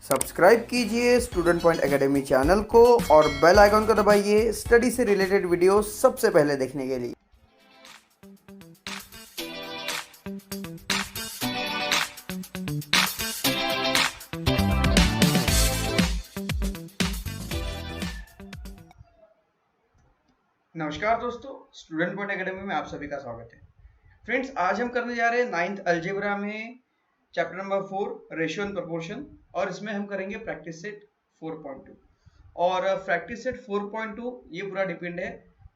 Subscribe कीजिए student point academy channel को और बेल आइकन को दबाइए स्टडी से रिलेटेड वीडियो सबसे पहले देखने के लिए। नमस्कार दोस्तों, स्टूडेंट पॉइंट एकेडमी में आप सभी का स्वागत है। फ्रेंड्स, आज हम करने जा रहे हैं 9th अलजेब्रा में chapter number 4 ratio and proportion, और इसमें हम करेंगे प्रैक्टिस सेट 4.2। और प्रैक्टिस सेट 4.2 ये पूरा डिपेंड है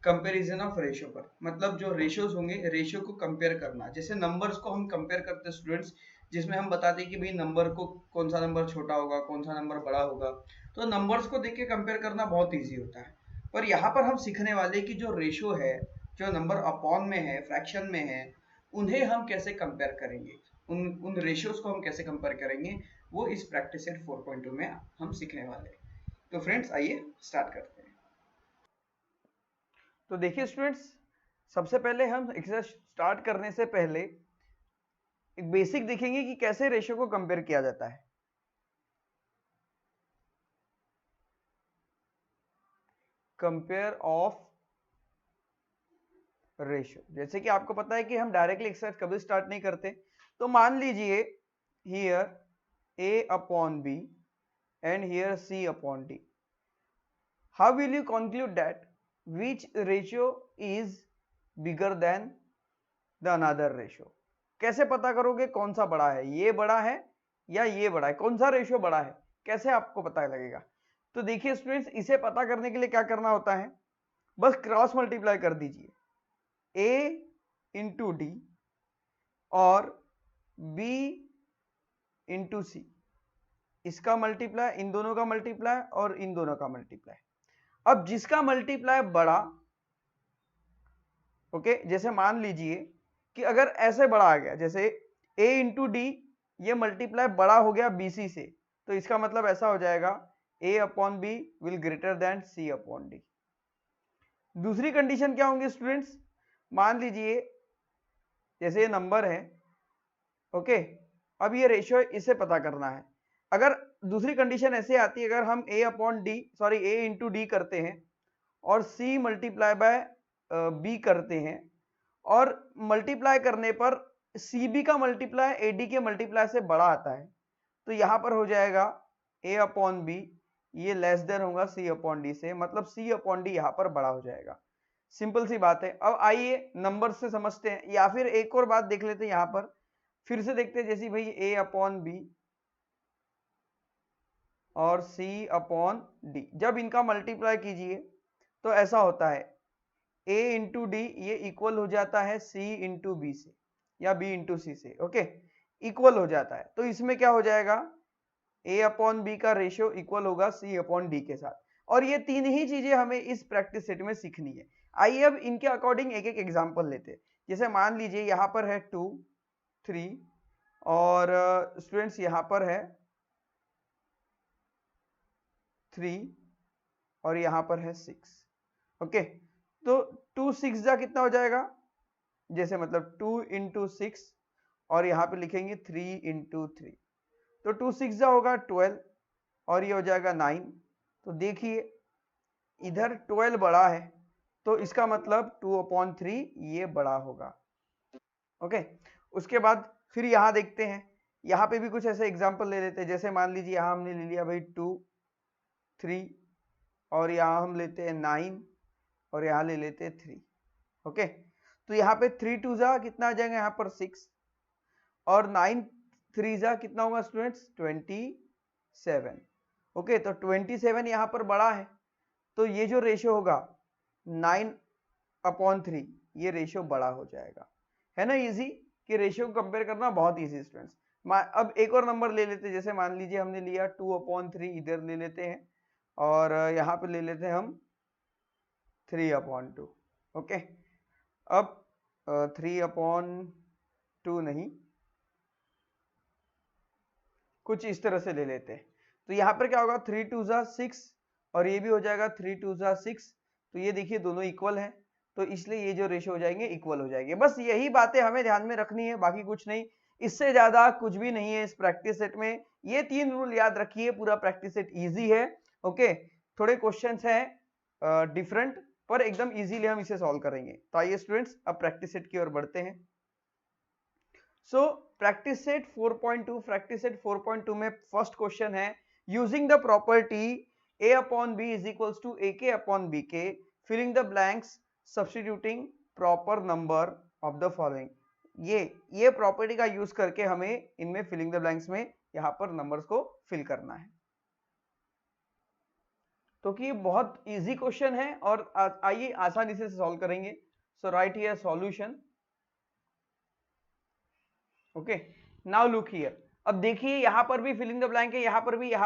कंपैरिजन ऑफ रेशियो पर। मतलब जो रेशियोज होंगे, रेशियो को कंपेयर करना। जैसे नंबर्स को हम कंपेयर करते हैं स्टूडेंट्स, जिसमें हम बताते हैं कि भाई नंबर को कौन सा नंबर छोटा होगा, कौन सा नंबर बड़ा होगा। तो नंबर्स को देख के कंपेयर करना बहुत ईजी होता है। पर यहाँ पर हम सीखने वाले कि जो रेशियो है, जो नंबर अपॉन में है, फ्रैक्शन में है, उन्हें हम कैसे कंपेयर करेंगे, उन रेशियोज को हम कैसे कंपेयर करेंगे, वो इस प्रैक्टिस सेट 4.2 में हम सीखने वाले हैं। तो फ्रेंड्स, आइए स्टार्ट करते हैं। तो देखिए स्टूडेंट्स, सबसे पहले हम एक्सरसाइज स्टार्ट करने से पहले एक बेसिक देखेंगे कि कैसे रेशियो को कंपेयर किया जाता है। कंपेयर ऑफ रेशियो, जैसे कि आपको पता है कि हम डायरेक्टली एक्सरसाइज कभी स्टार्ट नहीं करते। तो मान लीजिए here a upon b and here c upon d। How will you conclude that which ratio is bigger than the another ratio? कैसे पता करोगे कौन सा बड़ा है, ये बड़ा है या ये बड़ा है, कौन सा रेशियो बड़ा है, कैसे आपको पता लगेगा? तो देखिए स्टूडेंट्स, इसे पता करने के लिए क्या करना होता है, बस क्रॉस मल्टीप्लाई कर दीजिए a इंटू डी और b इंटू सी। इसका मल्टीप्लाई, इन दोनों का मल्टीप्लाई और इन दोनों का मल्टीप्लाई। अब जिसका मल्टीप्लाई बड़ा, ओके, जैसे मान लीजिए कि अगर ऐसे बड़ा आ गया, जैसे a इंटू डी, ये मल्टीप्लाई बड़ा हो गया bc से, तो इसका मतलब ऐसा हो जाएगा a upon B will greater than c upon D. दूसरी कंडीशन क्या होंगी स्टूडेंट्स, मान लीजिए जैसे ये नंबर है, ओके, अब ये रेशियो, इसे पता करना है। अगर दूसरी कंडीशन ऐसे आती है, अगर हम a upon D, sorry a into D करते हैं और c मल्टीप्लाई बाय b करते हैं, और मल्टीप्लाई करने पर cb का मल्टीप्लाई ad के मल्टीप्लाई से बड़ा आता है, तो यहां पर हो जाएगा a अपॉन बी, ये लेस देन होगा c अपॉन डी से, मतलब c अपॉन डी यहां पर बड़ा हो जाएगा। सिंपल सी बात है। अब आइए नंबर से समझते हैं, या फिर एक और बात देख लेते हैं, यहां पर फिर से देखते हैं, जैसे भाई a अपॉन बी और c अपॉन डी, जब इनका मल्टीप्लाई कीजिए तो ऐसा होता है a इंटू डी, ये इक्वल हो जाता है c इंटू बी से या b इंटू सी से, ओके, इक्वल हो जाता है। तो इसमें क्या हो जाएगा, a अपॉन बी का रेशियो इक्वल होगा c अपॉन डी के साथ। और ये तीन ही चीजें हमें इस प्रैक्टिस सेट में सीखनी है। आइए अब इनके अकॉर्डिंग एक एक एग्जांपल लेते हैं। जैसे मान लीजिए यहाँ पर है 2, 3 और स्टूडेंट्स यहाँ पर है 3 और यहाँ पर है 6, ओके। तो 2 6 जा कितना हो जाएगा, जैसे मतलब 2 इंटू 6 और यहाँ पे लिखेंगे 3 इंटू 3, तो 2 6 जा होगा 12 और ये हो जाएगा 9। तो देखिए इधर 12 बड़ा है, तो इसका मतलब 2 अपॉन 3 ये बड़ा होगा, ओके। उसके बाद फिर यहाँ देखते हैं, यहाँ पे भी कुछ ऐसे एग्जाम्पल ले लेते हैं। जैसे मान लीजिए यहाँ हमने ले लिया भाई 2 3 और यहाँ हम लेते हैं 9 और यहाँ ले लेते हैं 3, ओके। तो यहाँ पे 3 2 जा कितना आ जाएगा, यहाँ पर 6 और 9 3 जा कितना होगा स्टूडेंट्स, 27, ओके। तो 27 यहाँ पर बड़ा है, तो ये जो रेशियो होगा 9 अपॉन 3, ये रेशियो बड़ा हो जाएगा। है ना इजी, कि रेशियो को कंपेयर करना बहुत इजी स्टूडेंट्स। अब एक और नंबर ले लेते हैं, जैसे मान लीजिए हमने लिया 2 अपॉन 3, इधर ले लेते हैं और यहाँ पे ले लेते हैं हम 3 अपॉन 2, ओके। अब 3 अपॉन 2 नहीं, कुछ इस तरह से ले लेते हैं। तो यहाँ पर क्या होगा, 3 2 जा 6 और ये भी हो जाएगा 3 2 जा 6, तो ये देखिए दोनों इक्वल हैं, तो इसलिए ये जो रेशियो हो जाएंगे इक्वल हो जाएंगे। बस यही बातें हमें ध्यान में रखनी है, बाकी कुछ नहीं। इससे ज्यादा कुछ भी नहीं है इस प्रैक्टिस सेट में। ये 3 रूल याद रखिए, पूरा प्रैक्टिस सेट इजी है। ओके, थोड़े क्वेश्चंस हैं डिफरेंट, पर एकदम इजीली हम इसे सॉल्व करेंगे। तो आइए स्टूडेंट्स अब प्रैक्टिस सेट की ओर बढ़ते हैं। So practice set 4.2, practice set 4.2 में फर्स्ट क्वेश्चन है, using the property a upon b is equals to ak upon bk, filling the blanks, substituting proper number of the following। ये property का use करके हमें इनमें फिलिंग द ब्लैंक्स में यहाँ पर नंबर्स को फिल करना है। तो कि बहुत इजी क्वेश्चन है और आइए आसानी से सॉल्व करेंगे। So right here solution. Okay, now look here. अब देखिए यहाँ पर भी फिलिंग द ब्लैंक है, यहाँ पर भी है,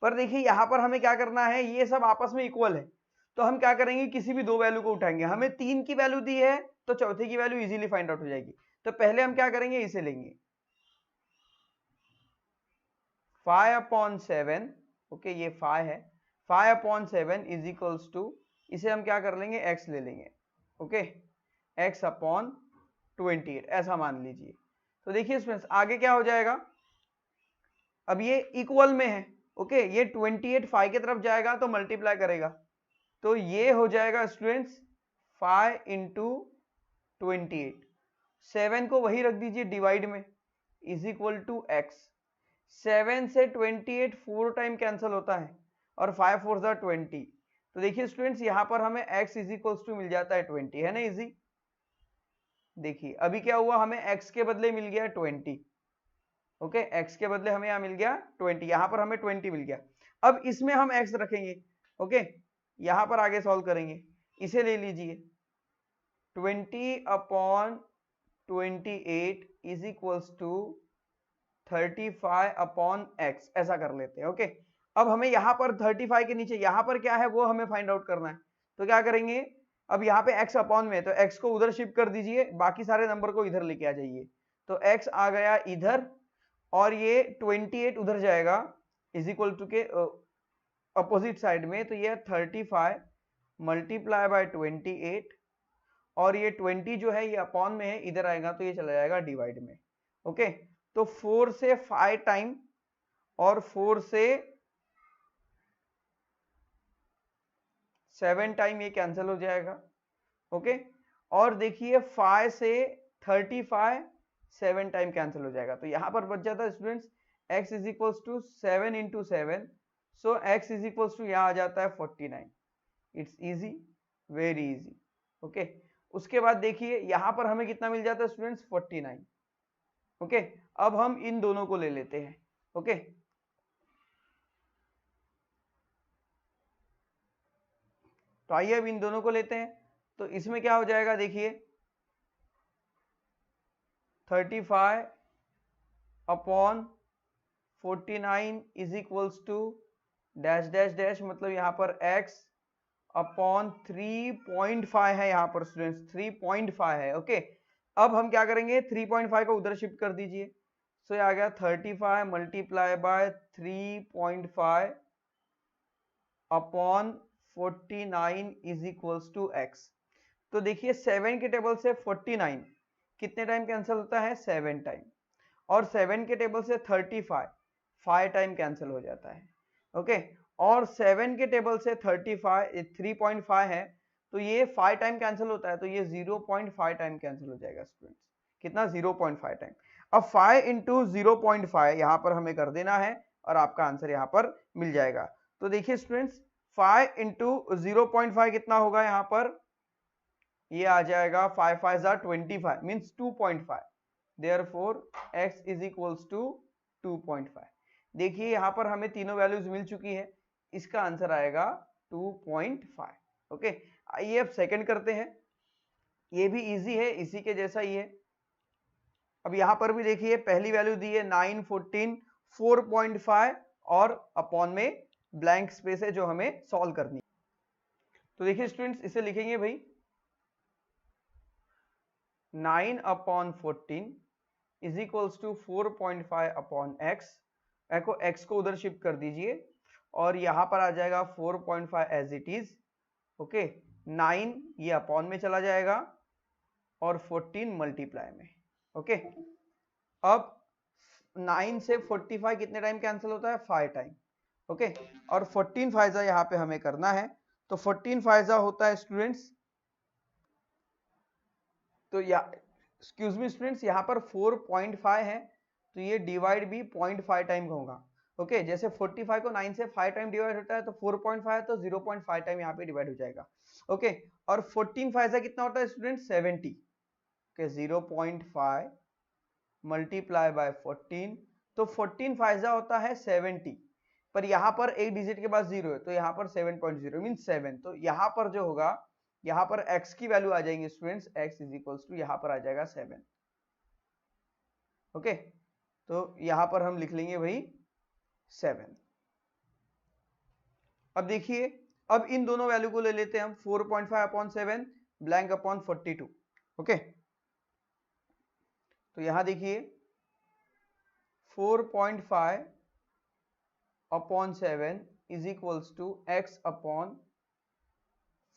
पर देखिए यहाँ पर हमें क्या करना है, ये सब आपस में इक्वल है, तो हम क्या करेंगे, किसी भी दो वैल्यू को उठाएंगे। हमें 3 की वैल्यू दी है तो चौथे की वैल्यू इजीली फाइंड आउट हो जाएगी। तो पहले हम क्या करेंगे, इसे लेंगे 5/7। ओके, ये 5 है, 5/7 इज इक्वल्स टू, इसे हम क्या कर लेंगे, x ले लेंगे। ओके, x/28 ऐसा मान लीजिए। तो देखिए स्टूडेंट्स आगे क्या हो जाएगा, अब ये इक्वल में है। ओके, ये 28 5 की तरफ जाएगा तो मल्टीप्लाई करेगा, तो ये हो जाएगा स्टूडेंट्स 5 इंटू 28, 7 को वही रख दीजिए डिवाइड में, इज इक्वल टू x। 7 से 28 4 टाइम कैंसिल होता है और 5 4 जा 20। तो देखिए स्टूडेंट्स यहाँ पर हमें x इज इक्वल टू मिल जाता है 20, है ना इजी। देखिए अभी क्या हुआ, हमें x के बदले मिल गया 20। ओके, x के बदले हमें यहाँ मिल गया 20, यहाँ पर हमें 20 मिल गया। अब इसमें हम x रखेंगे। ओके, यहाँ पर आगे सॉल्व करेंगे, इसे ले लीजिए 20/28 इज इक्वल्स टू 35/x, ऐसा कर लेते हैं। ओके, अब हमें यहाँ पर 35 के नीचे यहाँ पर क्या है वो हमें फाइंड आउट करना है। तो क्या करेंगे, अब यहाँ पे x अपॉन में, तो x को उधर शिफ्ट कर दीजिए, बाकी सारे नंबर को इधर लेके आ जाइए। तो x आ गया इधर और ये 28 उधर जाएगा इज इक्वल टू के अपोजिट साइड में, तो ये 35 मल्टीप्लाई बाय 28 और ये 20 जो है ये अपॉन में है, इधर आएगा तो ये चला जाएगा डिवाइड में। ओके, तो 4 से 5 टाइम और 4 से 7 टाइम ये कैंसिल हो जाएगा। ओके, और देखिए 5 से 35 7 टाइम कैंसिल हो जाएगा, तो यहां पर बच जाता है students x is equals to 7 into 7, so x is equals to यहाँ आ जाता है 49। It's easy, very easy. Okay, उसके बाद देखिए यहां पर हमें कितना मिल जाता है स्टूडेंट्स 49। ओके, अब हम इन दोनों को ले लेते हैं। ओके, तो आइए अब इन दोनों को लेते हैं। तो इसमें क्या हो जाएगा, देखिए 35/49 is equals to dash dash dash, मतलब यहाँ पर x अपॉन 3.5 है, यहाँ पर स्टूडेंट्स 3.5 है। ओके, अब हम क्या करेंगे, 3.5 को उधर शिफ्ट कर दीजिए, सो ये आ गया 35 multiply by 3.5 upon 49 is equals to x। तो देखिए 7 के टेबल से 49 कितने टाइम कैंसिल होता है, 7 टाइम, और 7 के टेबल से 35 5 टाइम कैंसिल हो जाता है। ओके, और 7 के टेबल से 35 3.5 है, तो ये 5 टाइम कैंसिल होता है, तो ये 0.5 टाइम कैंसिल हो जाएगा स्टूडेंट्स। कितना, 0.5 टाइम। अब 5 इंटू 0.5 यहाँ पर हमें कर देना है और आपका आंसर यहाँ पर मिल जाएगा। तो देखिए स्टूडेंट्स 5 इंटू 0.5 कितना होगा, यहाँ पर ये आ जाएगा 5 5 जा 25 means 2.5, therefore x is equals to 2.5। देखिए यहाँ पर हमें तीनों वैल्यूज मिल चुकी है, इसका आंसर आएगा 2.5। ओके, आइए अब सेकंड करते हैं, ये भी इजी है, इसी के जैसा ही है। अब यहाँ पर भी देखिए पहली वैल्यू दी है 9 14 4.5 और अपॉन में ब्लैंक स्पेस है जो हमें सॉल्व करनी। तो देखिए स्टूडेंट्स इसे लिखेंगे भाई 9/14 is equals to 4.5 upon x, x को उधर शिफ्ट कर दीजिए और यहां पर आ जाएगा 4.5 एज इट इज। ओके, 9 ये अपॉन में चला जाएगा और 14 मल्टीप्लाई में। ओके, अब 9 से 45 कितने टाइम कैंसिल होता है? 5 टाइम। ओके, और 14 फाइजा यहाँ पे हमें करना है, तो 14 फाइजा होता है स्टूडेंट्स, तो एक्सक्यूज मी स्टूडेंट्स, यहाँ पर 4.5 है, तो ये डिवाइड भी 0.5 टाइम होगा। ओके, जैसे 45 को 9 से 5 टाइम डिवाइड होता है, तो 4.5 तो 0.5 टाइम यहाँ पे डिवाइड हो जाएगा। ओके, और 14 फाइजा कितना होता है स्टूडेंट्स? 70। ओके, 0.5 मल्टीप्लाई बाय 14, तो 14 फाइजा होता है 70, पर यहाँ पर एक डिजिट के बाद 0 है, तो यहाँ पर 7.0 मीन 7। तो यहाँ पर जो होगा, यहाँ पर x की वैल्यू आ जाएंगे students, x is equals to यहाँ पर आ जाएगा 7। ओके, तो यहाँ पर हम लिख लेंगे भाई 7। अब देखिए, अब इन दोनों वैल्यू को ले लेते हैं हम, 4.5 अपॉन 7 ब्लैंक अपॉन 42। ओके, तो यहां देखिए 4.5 upon 7 is equals to x upon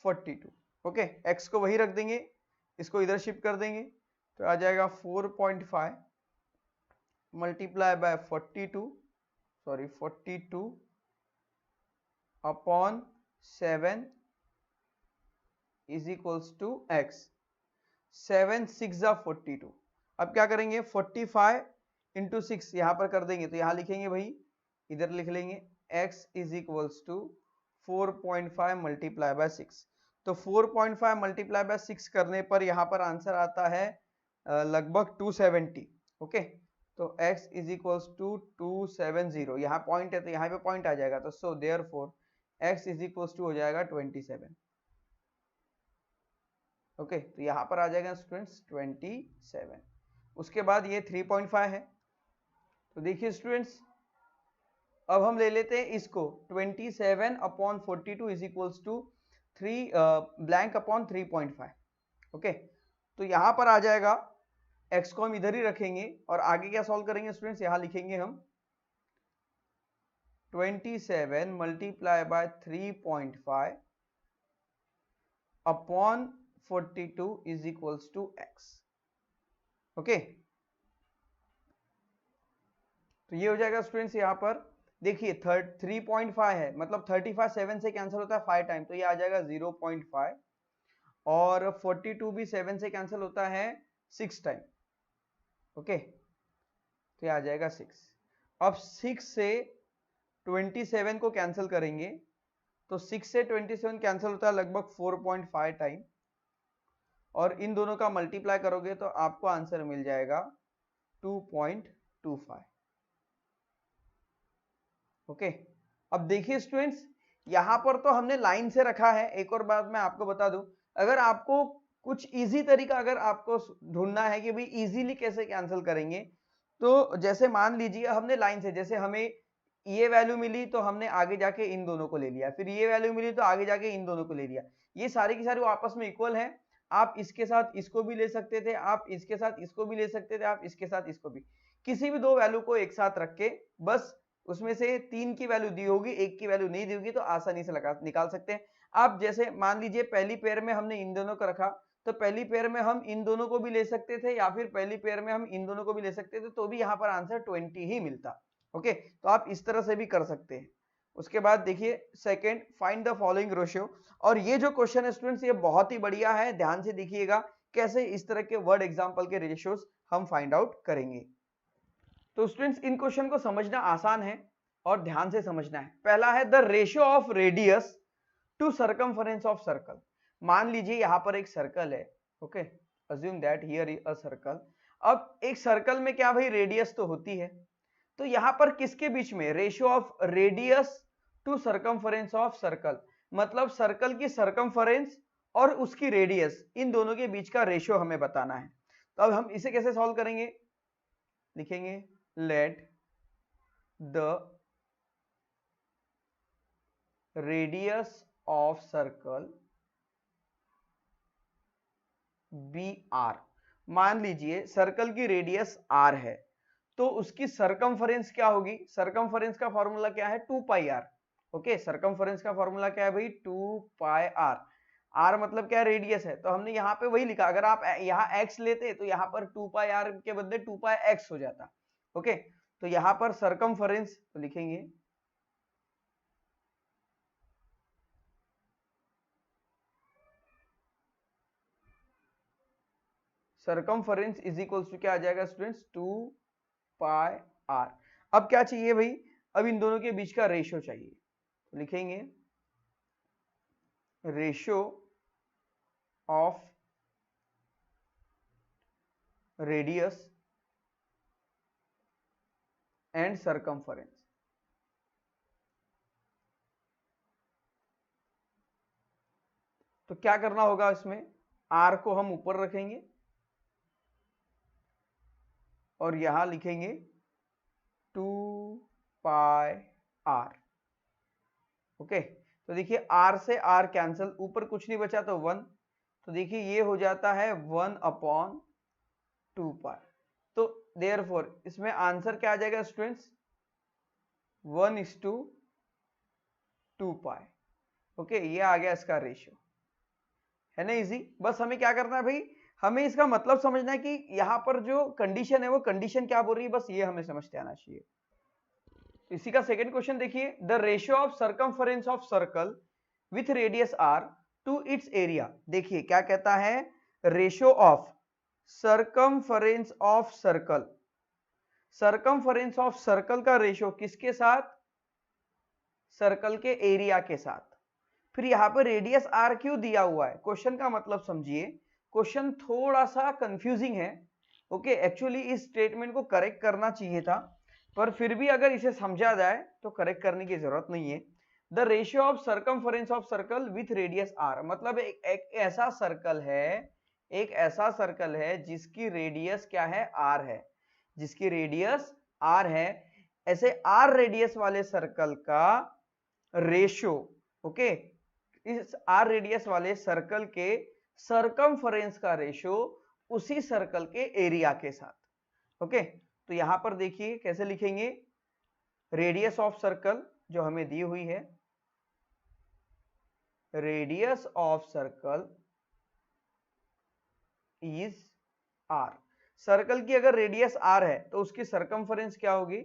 42। Okay, x को वही रख देंगे, इसको इधर शिफ्ट कर देंगे, तो आ जाएगा 4.5 multiply by 42 upon 7 is equals to x। 7 6 42। अब क्या करेंगे, 45 इंटू 6 यहां पर कर देंगे, तो यहां लिखेंगे भाई, इधर लिख लेंगे x is equals to 4.5 multiply by 6। तो 4.5 मल्टीप्लाई बाय 6 करने पर यहां पर आंसर आता है लगभग 270। ओके, तो x इज इक्वल्स टू 270, यहाँ पॉइंट है तो यहाँ पे पॉइंट आ जाएगा, तो so therefore x is equals to हो जाएगा 27। ओके, तो यहाँ पर आ जाएगा स्टूडेंट्स 27। उसके बाद ये 3.5 है, तो देखिए स्टूडेंट्स, अब हम ले लेते हैं इसको, 27 upon 42 is equals to 3 blank upon 3.5। Okay, तो यहाँ पर आ जाएगा, x को हम इधर ही रखेंगे और आगे क्या सॉल्व करेंगे स्टूडेंट्स, यहाँ लिखेंगे हम 27 multiply by 3.5 upon 42 is equals to x। Okay, तो ये हो जाएगा स्टूडेंट्स, यहाँ पर देखिए 3.5 है, मतलब 35 7 से कैंसिल होता है 5 टाइम, तो ये आ जाएगा 0.5, और 42 भी 7 से कैंसिल होता है 6 टाइम। ओके, तो ये आ जाएगा 6। अब 6 से 27 को कैंसिल करेंगे, तो 6 से 27 कैंसिल होता है लगभग 4.5 टाइम, और इन दोनों का मल्टीप्लाई करोगे तो आपको आंसर मिल जाएगा 2.25। ओके, अब देखिए स्टूडेंट्स, यहां पर तो हमने लाइन से रखा है। एक और बात मैं आपको बता दूं, अगर आपको कुछ इजी तरीका अगर आपको ढूंढना है कि भाई इजीली कैसे कैंसिल करेंगे, तो जैसे मान लीजिए हमने लाइन से, जैसे हमें ये वैल्यू मिली तो हमने आगे जाके इन दोनों को ले लिया, फिर ये वैल्यू मिली तो आगे जाके इन दोनों को ले लिया, ये सारी की सारी आपस में इक्वल है। आप इसके साथ इसको भी ले सकते थे, आप इसके साथ इसको भी ले सकते थे, आप इसके साथ इसको भी, किसी भी दो वैल्यू को एक साथ रख के बस उसमें से 3 की वैल्यू दी होगी, 1 की वैल्यू नहीं दी होगी, तो आसानी से निकाल सकते हैं आप। जैसे मान लीजिए पहली पेयर में हमने इन दोनों को रखा, तो पहली पेयर में हम इन दोनों को भी ले सकते थे, या फिर पहली पेयर में हम इन दोनों को भी ले सकते थे, तो भी यहाँ पर आंसर 20 ही मिलता। ओके, तो आप इस तरह से भी कर सकते हैं। उसके बाद देखिए second, find the following ratio, और ये जो क्वेश्चन है स्टूडेंट्स, ये बहुत ही बढ़िया है, ध्यान से देखिएगा कैसे इस तरह के वर्ड एग्जांपल के रेशियोज हम फाइंड आउट करेंगे। तो स्टूडेंट्स, इन क्वेश्चन को समझना आसान है और ध्यान से समझना है। पहला है the ratio of radius to circumference of circle. मान लीजिए यहां पर एक सर्कल है, okay, assume that here is a circle. अब एक सर्कल में क्या भाई, रेडियस तो होती है, तो यहां पर किसके बीच में, ratio of radius to circumference of circle, मतलब सर्कल की सरकमफरेंस और उसकी रेडियस, इन दोनों के बीच का रेशियो हमें बताना है। तो अब हम इसे कैसे सॉल्व करेंगे, लिखेंगे let the radius of circle be R. मान लीजिए सर्कल की रेडियस आर है, तो उसकी सरकमफरेंस क्या होगी, सरकमफरेंस का फॉर्मूला क्या है, 2 पाई आर। ओके, सरकमफरेंस का फॉर्मूला क्या है भाई, 2 पाई आर। r मतलब क्या रेडियस है, तो हमने यहाँ पे वही लिखा। अगर आप यहाँ x लेते तो यहाँ पर 2 पाई r के बदले 2 पाई x हो जाता। ओके, तो यहाँ पर सरकमफरेंस तो लिखेंगे सरकमफरेंस इज इक्वल्स टू क्या आ जाएगा स्टूडेंट्स, 2 पाई r। अब क्या चाहिए भाई, अब इन दोनों के बीच का रेशियो चाहिए, तो लिखेंगे ratio of radius and circumference. तो क्या करना होगा, इसमें r को हम ऊपर रखेंगे और यहां लिखेंगे 2 पाई r। ओके, तो देखिए r से r कैंसिल, ऊपर कुछ नहीं बचा तो 1, तो देखिए ये हो जाता है 1/2 पाई। तो देयरफॉर इसमें आंसर क्या आ जाएगा स्टूडेंट्स, 1:2 पाई। ओके, ये आ गया इसका रेशियो, है ना इजी। बस हमें क्या करना है भाई, हमें इसका मतलब समझना है कि यहाँ पर जो कंडीशन है वो कंडीशन क्या बोल रही है, बस ये हमें समझते आना चाहिए। इसी का सेकंड क्वेश्चन देखिए, the ratio of circumference of circle with radius r to its area. देखिए क्या कहता है, ratio of circumference of circle, circumference of circle का रेशियो किसके साथ, सर्कल के एरिया के साथ। फिर यहाँ पर रेडियस r क्यों दिया हुआ है, क्वेश्चन का मतलब समझिए, क्वेश्चन थोड़ा सा कंफ्यूजिंग है। ओके, एक्चुअली इस स्टेटमेंट को करेक्ट करना चाहिए था, पर फिर भी अगर इसे समझा जाए तो करेक्ट करने की जरूरत नहीं है। The ratio of circumference of circle with radius r, मतलब एक ऐसा सर्कल है, एक ऐसा सर्कल है जिसकी रेडियस क्या है, r है, जिसकी रेडियस r है। ऐसे r रेडियस वाले सर्कल का रेशियो, ओके, इस r रेडियस वाले सर्कल के सरकमफरेंस का रेशियो उसी सर्कल के एरिया के साथ। ओके, तो यहां पर देखिए कैसे लिखेंगे, रेडियस ऑफ सर्कल जो हमें दी हुई है, radius of circle is r। Circle की अगर रेडियस r है तो उसकी सरकमफरेंस क्या होगी,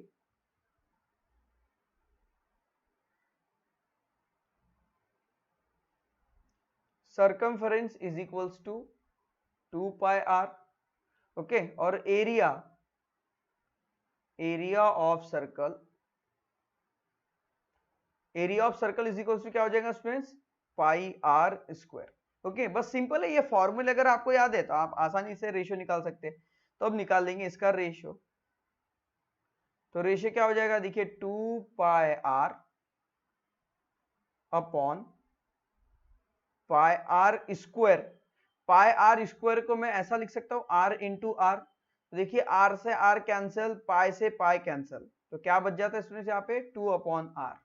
circumference is equals to 2 pi r। Okay, और area, area of circle, area of circle is equals to क्या हो जाएगा students, pi r square. Okay, बस सिंपल है, ये फॉर्मूले अगर आपको याद है तो आप आसानी से रेशियो निकाल सकते हैं। तो अब निकाल लेंगे इसका रेशियो, तो रेशियो क्या हो जाएगा, देखिए 2 pi r upon pi r square. Pi r square को मैं ऐसा लिख सकता हूं r इंटू r, देखिए r से r कैंसिल, पाई से पाई कैंसिल, तो क्या बच जाता है स्टूडेंट्स यहाँ पे 2/r।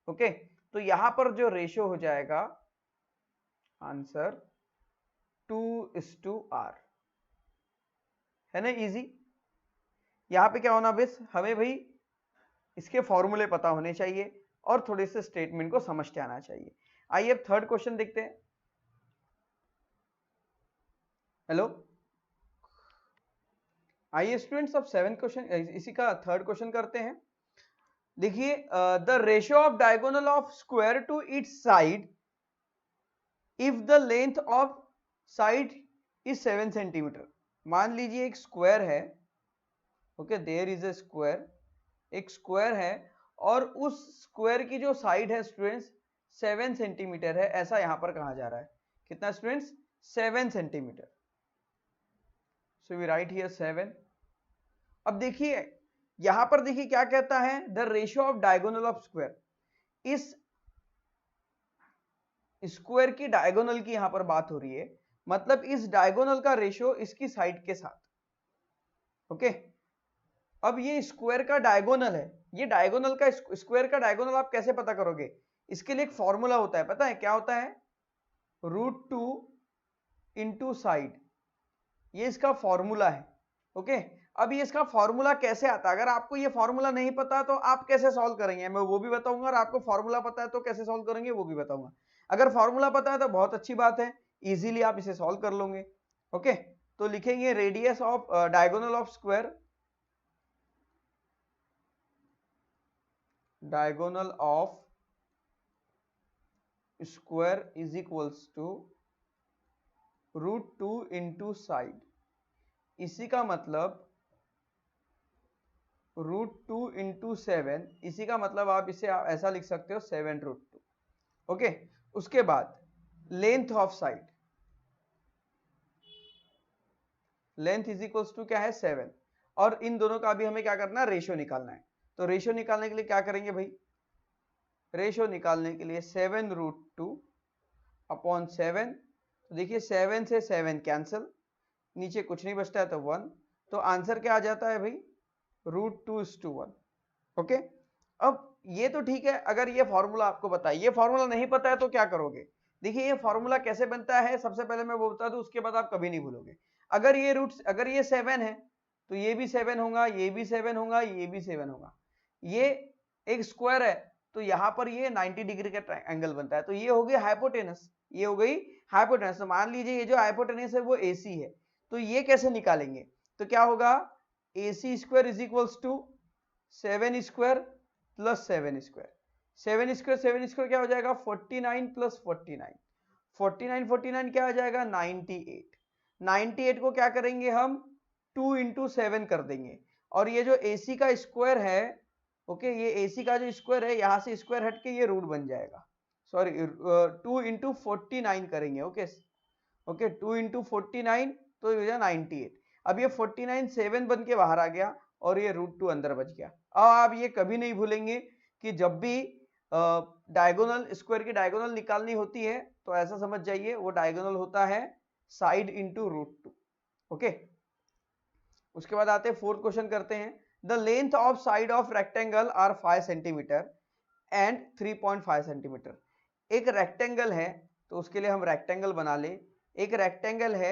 ओके, तो यहां पर जो रेशियो हो जाएगा आंसर 2:r, है ना इजी। यहां पे क्या होना, बस हमें भाई इसके फॉर्मूले पता होने चाहिए और थोड़े से स्टेटमेंट को समझते आना चाहिए। आइए अब थर्ड क्वेश्चन देखते हैं। हेलो, आइए स्टूडेंट्स अब 7th क्वेश्चन, इसी का थर्ड क्वेश्चन करते हैं। देखिए, the ratio of diagonal of square to its side if the length of side is 7 centimetre. मान लीजिए एक स्क्वायर है, okay, there is a square, एक स्क्वायर है और उस स्क्वायर की जो साइड है स्टूडेंट्स 7 सेंटीमीटर है, ऐसा यहां पर कहा जा रहा है। कितना students, 7 centimetre. So we write here 7। अब देखिए यहां पर देखिए क्या कहता है, the ratio of diagonal of square, इस स्क्वायर की डायगोनल की यहां पर बात हो रही है, मतलब इस डायगोनल का रेशियो इसकी साइड के साथ। ओके, अब ये स्क्वायर का डायगोनल है, ये डायगोनल का, स्क्वायर का डायगोनल आप कैसे पता करोगे, इसके लिए एक फॉर्मूला होता है, पता है क्या होता है, √2 इंटू साइड, ये इसका फॉर्मूला है। ओके, अब ये इसका फॉर्मूला कैसे आता है, अगर आपको ये फॉर्मूला नहीं पता तो आप कैसे सॉल्व करेंगे, मैं वो भी बताऊंगा, और आपको फॉर्मूला पता है तो कैसे सॉल्व करेंगे वो भी बताऊंगा। अगर फॉर्मूला पता है तो बहुत अच्छी बात है, इजीली आप इसे सॉल्व कर लोगे। ओके, तो लिखेंगे radius of diagonal of square, diagonal of square is equals to √2 into side. इसी का मतलब √2 इंटू 7, इसी का मतलब आप इसे ऐसा लिख सकते हो 7√2। ओके, उसके बाद length of side, length is equals to क्या है 7, और इन दोनों का भी हमें क्या करना है, रेशियो निकालना है। तो रेशियो निकालने के लिए क्या करेंगे भाई, रेशियो निकालने के लिए 7√2 अपॉन 7, तो देखिए 7 से 7 कैंसिल, नीचे कुछ नहीं बचता है तो 1, तो आंसर क्या आ जाता है भाई, √2:1। ओके, अब ये तो ठीक है, अगर ये फॉर्मूला आपको पता है, ये फॉर्मूला नहीं पता है तो क्या करोगे। देखिए ये फॉर्मूला कैसे बनता है, सबसे पहले मैं वो बता दूं, उसके बाद आप कभी नहीं भूलोगे। अगर ये 7 है तो ये भी 7 होगा, ये भी 7 होगा, ये भी 7 होगा। ये एक स्क्वायर है तो यहाँ पर ये 90 डिग्री का एंगल बनता है, तो ये हो गई हाइपोटेनस, ये हो गई हाइपोटेनस। तो मान लीजिए ये जो हाइपोटेनस है वो AC है, तो ये कैसे निकालेंगे, तो क्या होगा, AC square is equals to 7 square plus 7 square, 7 square क्या हो जाएगा 49 प्लस 49, 49 क्या आ जाएगा 98। 98 को क्या करेंगे हम 2 इंटू 7 कर देंगे, और ये जो AC का स्क्वायर है, ओके, ये AC का जो स्क्वायर है यहाँ से स्क्वायर हट के ये रूट बन जाएगा, सॉरी 2 इंटू 49 करेंगे। ओके ओके, 2 इंटू 49 तो ये हो जाए 98। अब ये 49 7 बन के बाहर आ गया और ये √2 अंदर बच गया। अब आप ये कभी नहीं भूलेंगे कि जब भी डायगोनल स्क्वायर की डायगोनल निकालनी होती है तो ऐसा समझ जाइए वो डायगोनल होता है साइड इंटू √2। ओके, उसके बाद आते हैं फोर्थ क्वेश्चन करते हैं। The length of side of rectangle are 5 centimetre and 3.5 centimetre. एक रेक्टेंगल है तो उसके लिए हम रेक्टेंगल बना ले। एक रेक्टेंगल है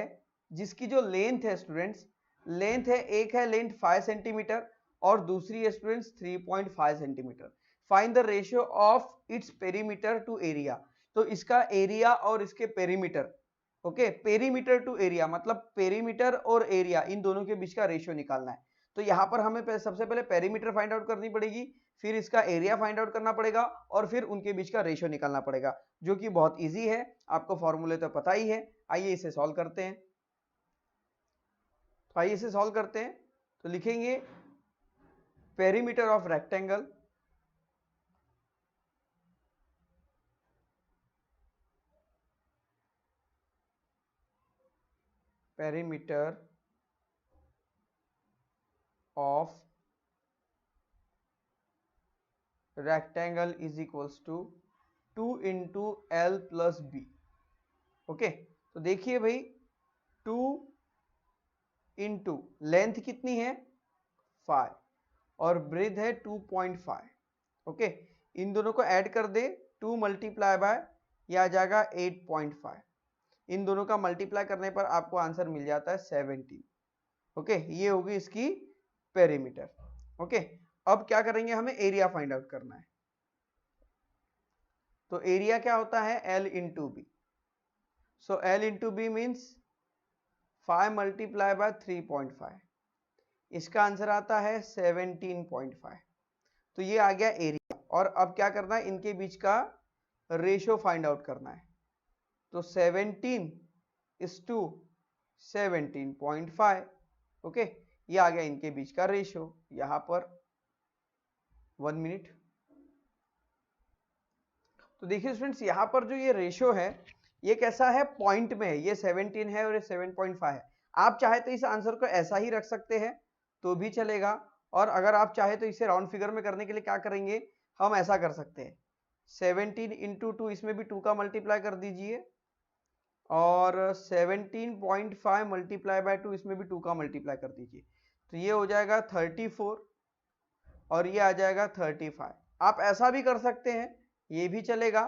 जिसकी जो लेंथ है स्टूडेंट्स, लेंथ है, एक है लेंथ 5 सेंटीमीटर और दूसरी है students 3.5 centimetre. Find the ratio of its perimeter to area. तो इसका एरिया और इसके perimeter, okay, perimeter to area मतलब पेरीमीटर और एरिया इन दोनों के बीच का रेशियो निकालना है। तो यहाँ पर हमें सबसे पहले पेरीमीटर फाइंड आउट करनी पड़ेगी, फिर इसका एरिया फाइंड आउट करना पड़ेगा और फिर उनके बीच का रेशियो निकालना पड़ेगा, जो कि बहुत इजी है, आपको फॉर्मूले तो पता ही है। आइए इसे सॉल्व करते हैं। तो आइए इसे सॉल्व करते हैं। तो लिखेंगे perimeter of rectangle, perimeter of rectangle is equals to 2 into L plus B। Okay, तो देखिए भाई 2 इंटू लेंथ कितनी है 5 और ब्रेथ है 2.5। ओके, इन दोनों को ऐड कर दे, 2 मल्टीप्लाई बाय ये आ जाएगा 8.5। इन दोनों का मल्टीप्लाई करने पर आपको आंसर मिल जाता है 17। ओके, ये होगी इसकी पेरीमीटर। ओके, अब क्या करेंगे, हमें एरिया फाइंड आउट करना है। तो एरिया क्या होता है L into B. So L into B means 5 multiply by 3.5, इसका आंसर आता है 17.5। तो ये आ गया एरिया, और अब क्या करना है, इनके बीच का रेशियो फाइंड आउट करना है। तो 17 इज टू 17.5। ओके, ये आ गया इनके बीच का रेशियो। यहां पर 1 मिनट। तो देखिए स्टूडेंट्स, यहां पर जो ये रेशियो है ये कैसा है, पॉइंट में है, ये 17 है और ये 7.5 है। आप चाहे तो इस आंसर को ऐसा ही रख सकते हैं तो भी चलेगा, और अगर आप चाहे तो इसे राउंड फिगर में करने के लिए क्या करेंगे, हम ऐसा कर सकते हैं 17 इंटू 2, इसमें भी 2 का मल्टीप्लाई कर दीजिए, और 17.5 मल्टीप्लाई बाय 2, इसमें भी 2 का मल्टीप्लाई कर दीजिए। तो ये हो जाएगा 34 और ये आ जाएगा 35। आप ऐसा भी कर सकते हैं, ये भी चलेगा,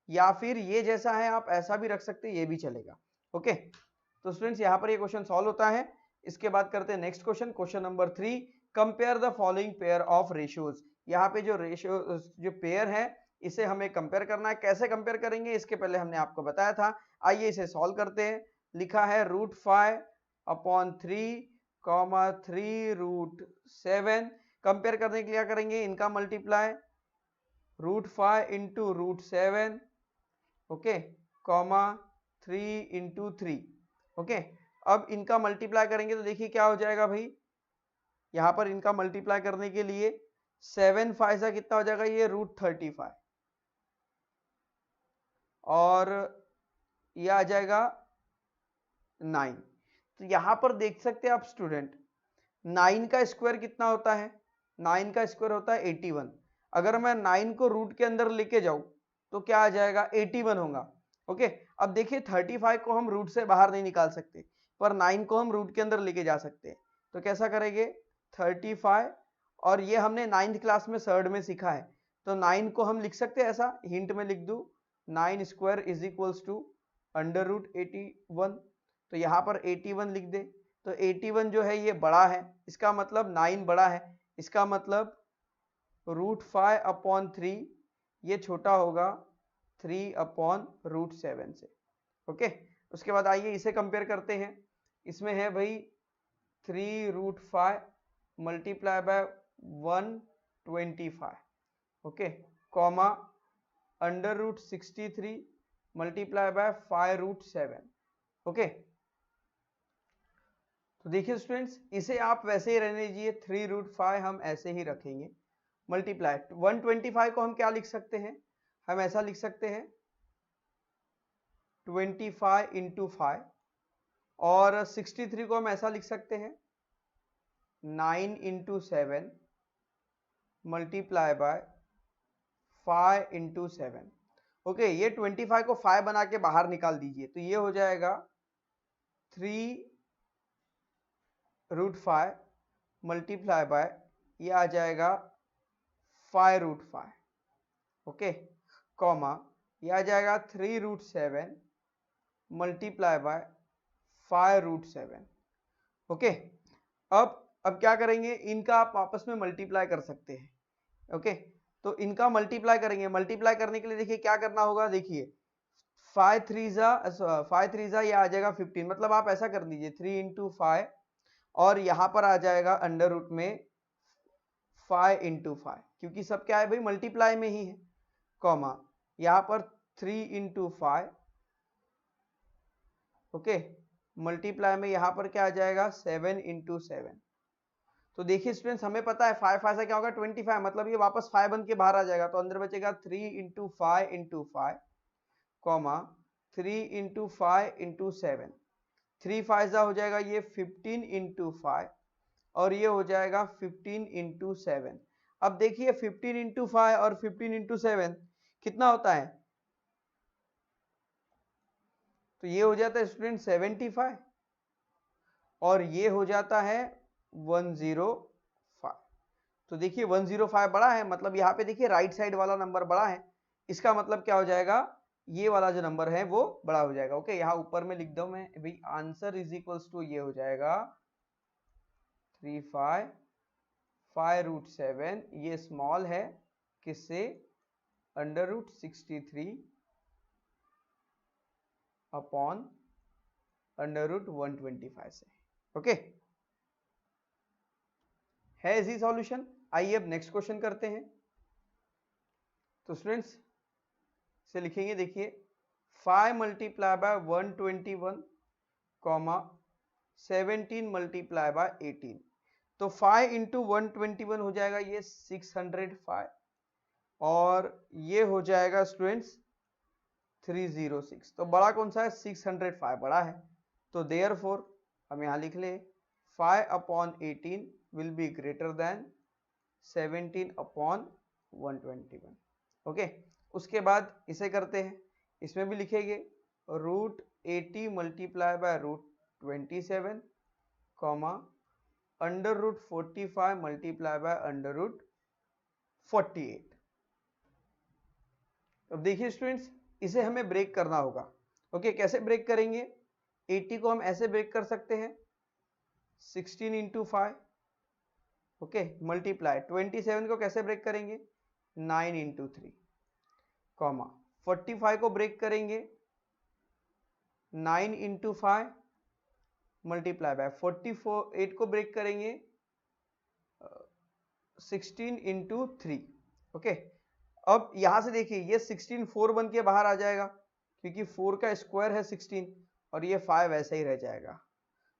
या फिर ये जैसा है आप ऐसा भी रख सकते हैं, ये भी चलेगा। ओके, तो स्टूडेंट्स यहाँ पर ये क्वेश्चन सॉल्व होता है। इसके बाद करते हैं next question, question number 3। Compare the following pair of ratios. यहाँ पे जो रेशियो जो पेयर है इसे हमें कंपेयर करना है। कैसे कंपेयर करेंगे इसके पहले हमने आपको बताया था। आइए इसे सॉल्व करते हैं। लिखा है √5 अपॉन 3 कॉमा 3 √7। कंपेयर करने के लिए क्या करेंगे, इनका multiply √5 into √7 okay comma 3 into 3 okay. अब इनका मल्टीप्लाई करेंगे तो देखिए क्या हो जाएगा भाई, यहां पर इनका मल्टीप्लाई करने के लिए 7 5 सा कितना हो जाएगा, ये √35 और ये आ जाएगा 9। तो यहां पर देख सकते हैं आप स्टूडेंट, 9 का स्क्वायर कितना होता है, 9 का स्क्वायर होता है 81। अगर मैं 9 को रूट के अंदर लेके जाऊं तो क्या आ जाएगा, 81 होगा ओके। अब देखिए 35 को हम रूट से बाहर नहीं निकाल सकते, पर 9 को हम रूट के अंदर लेके जा सकते हैं। तो कैसा करेंगे, 35 और ये हमने 9th क्लास में 3rd में सीखा है, तो 9 को हम लिख सकते हैं ऐसा, हिंट में लिख दूं 9 स्क्वायर इज इक्वल्स टू √81। तो यहाँ पर 81 लिख दे। तो 81 जो है ये बड़ा है, इसका मतलब 9 बड़ा है, इसका मतलब √5 अपॉन 3 ये छोटा होगा 3 अपॉन √7 से ओके। उसके बाद आइए इसे कंपेयर करते हैं। इसमें है भाई 3√5 multiply by 125 okay comma √63 multiply by 5√7 okay. तो देखिए स्टूडेंट्स, इसे आप वैसे ही रहने दीजिए, 3√5 हम ऐसे ही रखेंगे। मल्टीप्लाई 125 को हम क्या लिख सकते हैं, हम ऐसा लिख सकते हैं 25 इंटू 5 और 63 को हम ऐसा लिख सकते हैं 9 into 7 multiply by 5 into 7 okay. ये 25 को 5 बना के बाहर निकाल दीजिए, तो ये हो जाएगा 3√5 मल्टीप्लाई बाय ये आ जाएगा 5√5 ओके कॉमा ये आ जाएगा 3√7 मल्टीप्लाई बाय 5√7 ओके। अब क्या करेंगे, इनका आप आपस में मल्टीप्लाई कर सकते हैं ओके। तो इनका मल्टीप्लाई करेंगे, मल्टीप्लाई करने के लिए देखिए क्या करना होगा, देखिए 5 3 जा ये आ जाएगा 15, मतलब आप ऐसा कर दीजिए 3 इंटू 5 और यहां पर आ जाएगा अंडर रूट में 5 इंटू 5, क्योंकि सब क्या है भाई मल्टीप्लाई में ही है कॉमा यहां पर 3 इंटू 5 ओके मल्टीप्लाई में यहां पर क्या आ जाएगा 7 इंटू 7। तो देखिए स्टूडेंट्स, हमें पता है 5 5 से क्या होगा 25, मतलब ये वापस 5 बन के बाहर आ जाएगा, तो अंदर बचेगा 3 into 5 into 5 comma 3 into 5 into 7। 3 5 हो जाएगा ये 15 इंटू 5 और ये हो जाएगा 15 इंटू 7। अब देखिए 15 इंटू 5 और 15 इंटू 7 कितना होता है, तो ये हो जाता है स्टूडेंट 75 और ये हो जाता है 105। तो देखिए 105 बड़ा है, मतलब यहाँ पे देखिए राइट साइड वाला नंबर बड़ा है, इसका मतलब क्या हो जाएगा, ये वाला जो नंबर है वो बड़ा हो जाएगा ओके। यहाँ ऊपर में लिख दो मैं भाई, आंसर इज इक्वल्स टू ये हो जाएगा 35 5√7, ये स्मॉल है किससे, √63 अपॉन √125 से ओके। है इजी सॉल्यूशन। आइए अब नेक्स्ट क्वेश्चन करते हैं। तो स्टूडेंट्स से लिखेंगे, देखिए 5 multiply bye 121 comma 17 multiply by 18। तो 5 इंटू 121 हो जाएगा ये 605 और ये हो जाएगा स्टूडेंट्स 306। तो बड़ा कौन सा है, 605 बड़ा है, तो देयरफॉर हम यहाँ लिख ले 5 upon 18 will be greater than 17 upon 121 okay. उसके बाद इसे करते हैं, इसमें भी लिखेंगे √80 multiply by √27 comma √45 multiply by √48। अब देखिए स्टूडेंट्स, इसे हमें ब्रेक करना होगा ओके। कैसे ब्रेक करेंगे, 80 को हम ऐसे ब्रेक कर सकते हैं 16 इंटू 5 ओके मल्टीप्लाई 27 को कैसे ब्रेक करेंगे 9 इंटू 3 कॉमा 45 को ब्रेक करेंगे 9 इंटू 5 मल्टीप्लाई बाय 8 को ब्रेक करेंगे 16 इंटू 3। ओके, अब यहां से देखिए ये 16 4 बन के बाहर आ जाएगा क्योंकि 4 का स्क्वायर है 16 और ये 5 ऐसा ही रह जाएगा,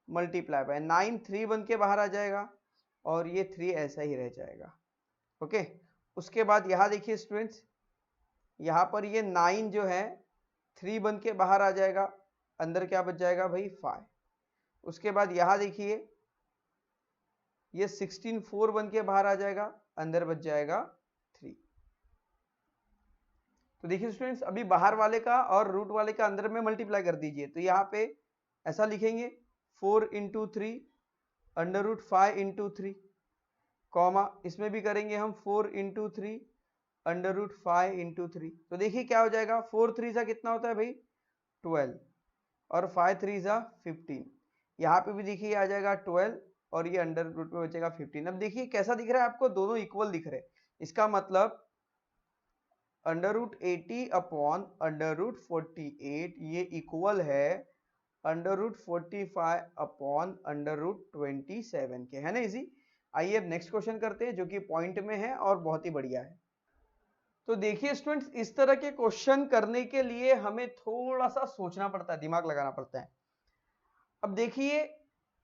मल्टीप्लाई बाय 9 3 बन के बाहर आ जाएगा और ये 3 ऐसा ही रह जाएगा। ओके, उसके बाद यहां देखिए स्टूडेंट्स, यहां पर ये 9 जो है 3 बन के बाहर आ जाएगा, अंदर क्या बच जाएगा भाई 5। उसके बाद यहां देखिए ये 16 4 बन के बाहर आ जाएगा, अंदर बच जाएगा 3। तो देखिए स्टूडेंट्स, अभी बाहर वाले का और रूट वाले का अंदर में मल्टीप्लाई कर दीजिए, तो यहाँ पे ऐसा लिखेंगे 4 into 3 under root 5 into 3, comma इसमें भी करेंगे हम 4 इंटू 3 अंडर रूट 5 इंटू 3। तो देखिए क्या हो जाएगा, 4 3 सा कितना होता है भाई 12 और 5 3 सा 15। यहाँ पे भी देखिए आ जाएगा 12 और ये अंडर रूट में बचेगा 15। अब देखिए कैसा दिख रहा है आपको, दोनों इक्वल दिख रहे हैं। इसका मतलब under root 80 upon under root 48 ये इक्वल है under root 45 upon under root 27 के, है ना इजी। आइए अब नेक्स्ट क्वेश्चन करते हैं जो कि पॉइंट में है और बहुत ही बढ़िया है। तो देखिए स्टूडेंट्स, इस तरह के क्वेश्चन करने के लिए हमें थोड़ा सा सोचना पड़ता है, दिमाग लगाना पड़ता है। अब देखिए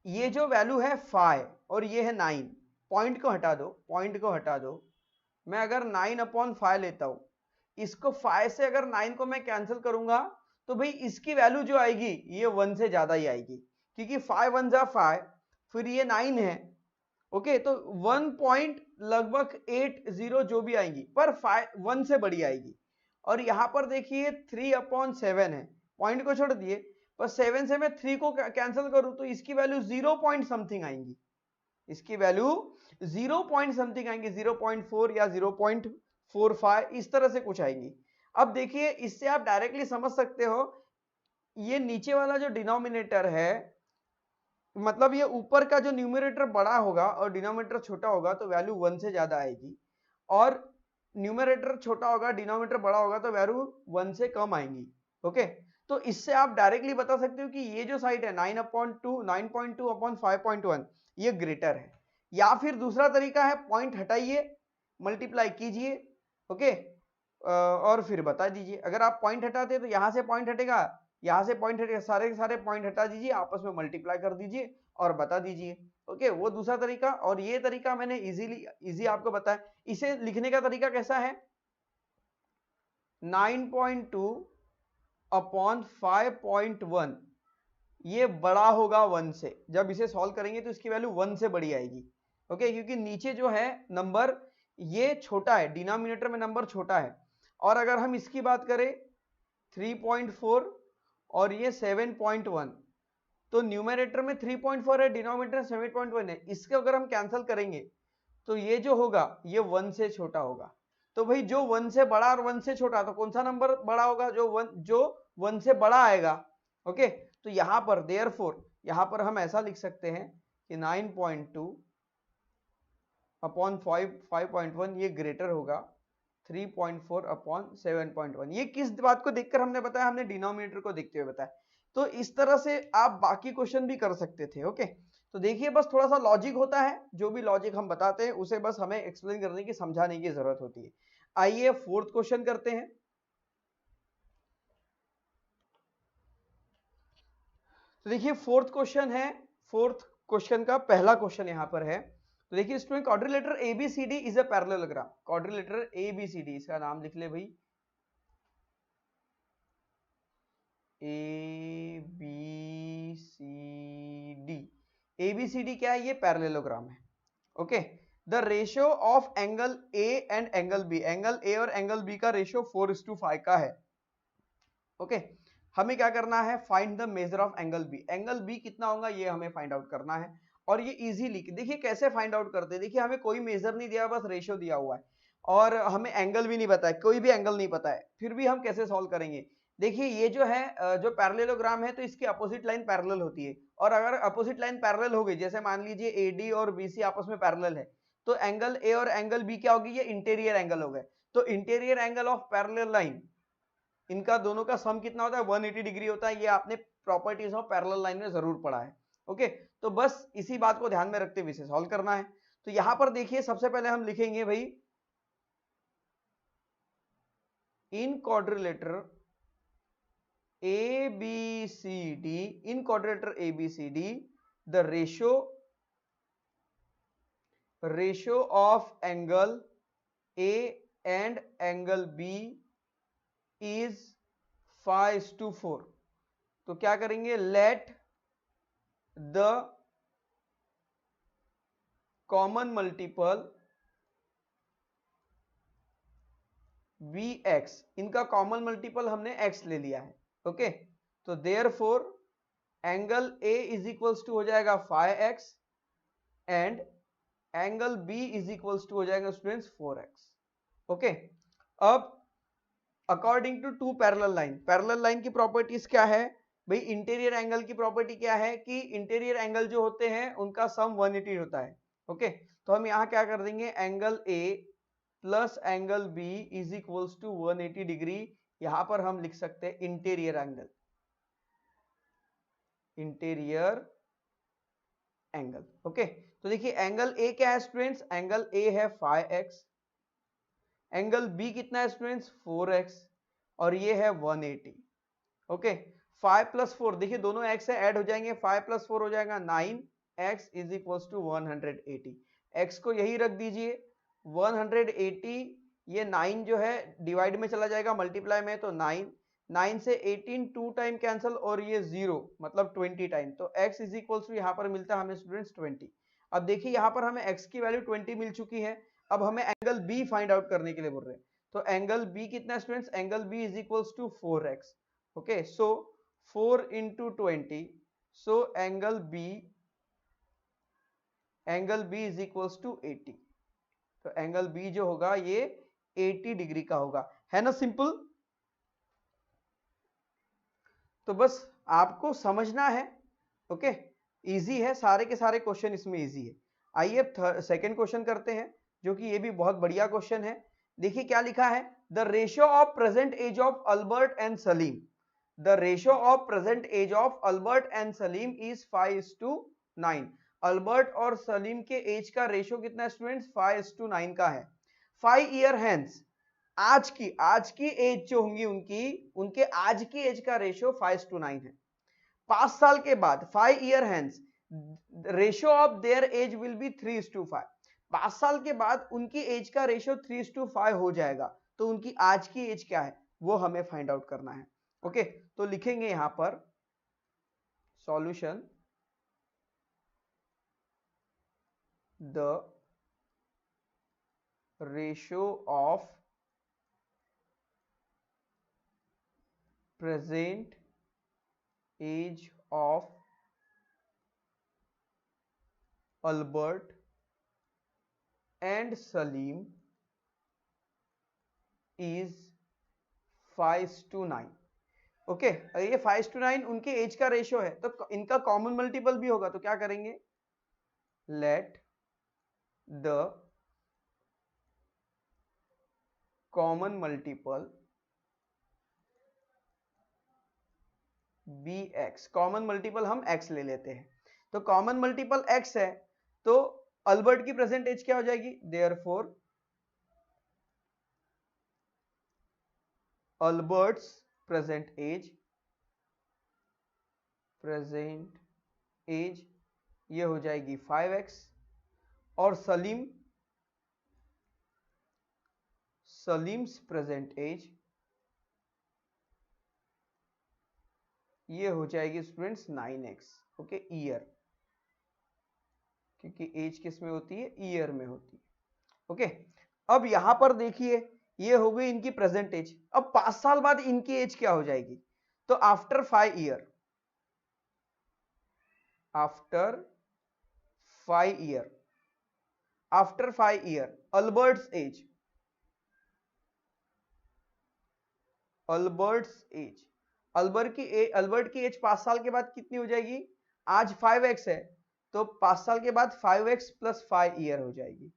ये जो वैल्यू है 5 और ये है 9, पॉइंट को हटा दो, पॉइंट को हटा दो। मैं अगर 9 अपॉन 5 लेता हूं, इसको 5 से अगर 9 को मैं कैंसिल करूंगा तो भाई इसकी वैल्यू जो आएगी ये 1 से ज्यादा ही आएगी, क्योंकि 5 1 जा 5, फिर ये 9 है। ओके, तो 1 पॉइंट लगभग 80 जो भी आएंगी पर 1 से बड़ी आएगी। और यहां पर देखिए 3 अपॉन 7 है, पॉइंट को छोड़ दिए, पर 7 से मैं 3 को कैंसिल करूं तो इसकी वैल्यू 0 पॉइंट समथिंग आएंगी, इसकी वैल्यू 0 पॉइंट समथिंग आएंगी, 0.4 या 0.45 इस तरह से कुछ आएंगी। अब देखिए इससे आप डायरेक्टली समझ सकते हो, ये नीचे वाला जो डिनोमिनेटर है, मतलब ये ऊपर का जो न्यूमरेटर बड़ा होगा और डिनोमिनेटर छोटा होगा तो वैल्यू 1 से ज्यादा आएगी, और न्यूमरेटर छोटा होगा डिनोमिनेटर बड़ा होगा तो वैल्यू 1 से कम आएंगी। ओके, तो इससे आप डायरेक्टली बता सकते हो कि ये जो साइड है 9.2 अपॉन 5.1 ये ग्रेटर है। या फिर दूसरा तरीका है, पॉइंट हटाइए, मल्टीप्लाई कीजिए, ओके, और फिर बता दीजिए। अगर आप पॉइंट हटाते तो यहां से पॉइंट हटेगा, यहां से पॉइंट हटेगा, सारे के सारे पॉइंट हटा दीजिए, आपस में मल्टीप्लाई कर दीजिए और बता दीजिए। ओके, वो दूसरा तरीका। और ये तरीका मैंने इजी आपको बताया। इसे लिखने का तरीका कैसा है, 9.2 अपॉन 5.1 ये बड़ा होगा 1 से। जब इसे सॉल्व करेंगे तो इसकी वैल्यू 1 से बड़ी आएगी। ओके, क्योंकि नीचे जो है नंबर ये छोटा है, डिनोमिनेटर में नंबर छोटा है। और अगर हम इसकी बात करें 3.4 और ये 7.1, तो न्यूमरेटर में 3.4 है, डिनोमिनेटर 7.1 है। इसके अगर हम कैंसिल करेंगे तो ये जो होगा ये 1 से छोटा होगा। तो भाई जो 1 से बड़ा और 1 से छोटा, तो कौन सा नंबर बड़ा होगा, जो 1 से बड़ा आएगा। ओके, तो यहां पर देयरफॉर यहां पर हम ऐसा लिख सकते हैं कि 9.2 अपॉन 5.1 ये ग्रेटर होगा 3.4 अपॉन 7.1। ये किस बात को देखकर हमने बताया, हमने डिनोमिनेटर को देखते हुए बताया। तो इस तरह से आप बाकी क्वेश्चन भी कर सकते थे। ओके, तो देखिए बस थोड़ा सा लॉजिक होता है, जो भी लॉजिक हम बताते हैं उसे बस हमें एक्सप्लेन करने की, समझाने की जरूरत होती है। आइए फोर्थ क्वेश्चन करते हैं। तो देखिए फोर्थ क्वेश्चन है, फोर्थ क्वेश्चन का पहला क्वेश्चन यहां पर है। तो देखिए student, quadrilateral ABCD is a parallelogram. Quadrilateral ABCD, इसका नाम लिख ले भाई, एबीसीडी। एबीसीडी क्या है, ये पैरेललोग्राम है। Okay, the ratio of angle A and angle B, angle A और एंगल बी का रेशियो 4:5 का है। ओके, हमें क्या करना है, find the measure of angle B. Angle B कितना होगा ये हमें फाइंड आउट करना है। और ये इजीली, देखिए कैसे फाइंड आउट करते हैं। देखिए हमें कोई मेजर नहीं दिया, बस रेशियो दिया हुआ है और हमें एंगल भी नहीं पता है, कोई भी एंगल नहीं पता है, फिर भी हम कैसे सॉल्व करेंगे। देखिए ये जो है जो पैरेललोग्राम है तो इसकी अपोजिट लाइन पैरेलल होती है, और अगर अपोजिट लाइन पैरेलल हो गई, जैसे मान लीजिए एडी और बीसी आपस में पैरेलल है, तो एंगल ए और एंगल बी क्या होगी, ये इंटीरियर एंगल हो गए। तो interior angle of parallel line इनका दोनों का सम कितना होता है 180 डिग्री होता है। ये आपने प्रॉपर्टीज ऑफ पैरेलल लाइन में जरूर पढ़ा है। ओके, तो बस इसी बात को ध्यान में रखते हुए इसे सॉल्व करना है। तो यहां पर देखिए सबसे पहले हम लिखेंगे भाई इन quadrilateral ABCD, in quadrilateral ABCD, the ratio of angle A and angle B is 5:4। तो क्या करेंगे, let the common multiple be x, इनका कॉमन मल्टीपल हमने x ले लिया है। ओके, तो therefore angle A is equals to हो जाएगा 5x and angle B is equals to हो जाएगा स्टूडेंट्स 4x। ओके, अब according to to parallel line, parallel line की प्रॉपर्टीज क्या है भाई, इंटीरियर एंगल की प्रॉपर्टी क्या है कि इंटीरियर एंगल जो होते हैं उनका सम 180 होता है। ओके, तो हम यहां क्या कर देंगे, angle A plus angle B is equals to 180 degree. यहां पर हम लिख सकते हैं interior angle, interior angle. Okay, तो देखिए एंगल A क्या है स्टूडेंट्स, एंगल A है 5x, एंगल B कितना है स्टूडेंट्स 4x, और ये है 180। ओके, 5 प्लस 4, देखिए दोनों x से ऐड हो जाएंगे, 5 प्लस 4 हो जाएगा 9x is equals to 180। x को यही रख दीजिए 180, ये 9 जो है डिवाइड में चला जाएगा मल्टीप्लाई में, तो 9 से 18 2 टाइम कैंसिल, और ये 0 मतलब 20 टाइम, तो x इज इक्वल्स टू यहाँ पर मिलता है हमें स्टूडेंट्स 20। अब देखिए यहाँ पर हमें x की वैल्यू 20 मिल चुकी है, अब हमें एंगल B फाइंड आउट करने के लिए बोल रहे हैं। तो एंगल B कितना students, angle B is equals to 4x। Okay, so 4 into 20, so angle B is equals to 80। तो एंगल B जो होगा ये 80 डिग्री का होगा, है ना सिंपल। तो बस आपको समझना है। ओके, इजी है, सारे के सारे क्वेश्चन इसमें इजी है। आइए सेकंड क्वेश्चन करते हैं, जो कि ये भी बहुत बढ़िया क्वेश्चन है। देखिए क्या लिखा है, the ratio of present age of Albert and Salim, the ratio of present age of Albert and Salim is 5:9। Albert और सलीम के एज का रेशियो कितना है स्टूडेंट्स, 5:9 का है। 5 ईयर हैंस, आज की एज जो होंगी उनके आज की एज का रेशियो 5:9 है। 5 साल के बाद 5 year hence ratio of their age will be 3:5। 5 साल के बाद उनकी एज का रेशियो 3:5 हो जाएगा, तो उनकी आज की एज क्या है वो हमें फाइंड आउट करना है। ओके, तो लिखेंगे यहां पर solution, the ratio of present age of Albert and Salim is 5:9। Okay, ये 5:9 उनके एज का रेशियो है, तो इनका कॉमन मल्टीपल भी होगा, तो क्या करेंगे, let the common multiple be x। Common multiple हम x ले लेते हैं, तो कॉमन मल्टीपल x है, तो अल्बर्ट की प्रेजेंट एज क्या हो जाएगी, देयरफॉर अल्बर्ट्स प्रेजेंट एज ये हो जाएगी 5x, और सलीम्स प्रेजेंट एज ये हो जाएगी स्टूडेंट्स 9x। ओके, ईयर, क्योंकि एज किस में होती है, ईयर में होती है। ओके, अब यहां पर देखिए ये हो गई इनकी प्रेजेंट एज। अब 5 साल बाद इनकी एज क्या हो जाएगी, तो after 5 year Albert's age Albert की एज 5 साल के बाद कितनी हो जाएगी, आज 5x है, तो 5 साल के बाद 5x प्लस 5 ईयर हो जाएगी।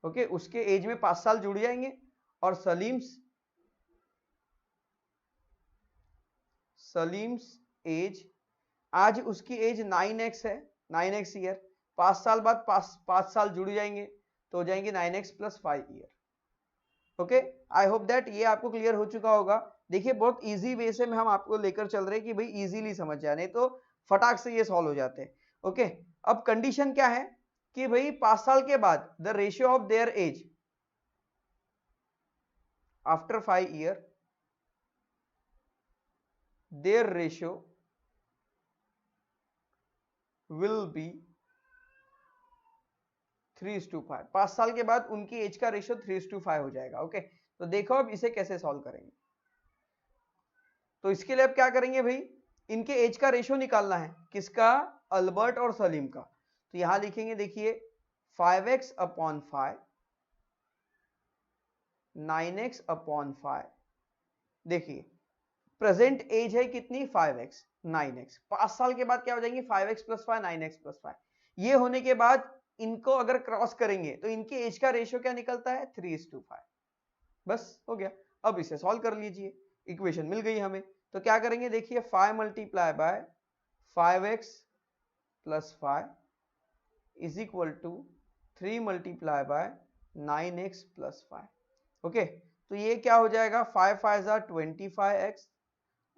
ओके, उसके एज में 5 साल जुड़ जाएंगे, और सलीम्स सलीम्स एज, आज उसकी एज 9x है, 9x ईयर, 5 साल बाद 5 साल जुड़ जाएंगे तो हो जाएंगे 9x + 5 year. Okay, I hope that ये आपको क्लियर हो चुका होगा। देखिए बहुत इजी वे से हम आपको लेकर चल रहे हैं कि भाई इजीली समझ जाए, नहीं तो फटाक से ये सॉल्व हो जाते हैं। ओके, अब कंडीशन क्या है कि भाई 5 साल के बाद the ratio of their age after 5 year, their ratio will be 3:5। 5 साल के बाद उनकी एज का रेशियो 3:5 हो जाएगा। ओके, तो देखो अब इसे कैसे सॉल्व करेंगे। तो इसके लिए अब क्या करेंगे भाई, इनके एज का रेशियो निकालना है, किसका, अल्बर्ट और सलीम का। तो यहां लिखेंगे, देखिए 5x/5, 9x/5। देखिए प्रेजेंट एज है कितनी, 5x, 9x। 5 साल के बाद क्या हो जाएंगे, 5x + 5, 9x + 5। ये होने के बाद इनको अगर क्रॉस करेंगे तो इनके एज का रेशियो क्या निकलता है, 3:5। बस हो गया। अब इसे सॉल्व कर लीजिए, इक्वेशन मिल गई हमें। तो क्या करेंगे, देखिए 5 × 5x + 5 = 3 × 9x + 5। ओके, तो ये क्या हो जाएगा, 5 5 25x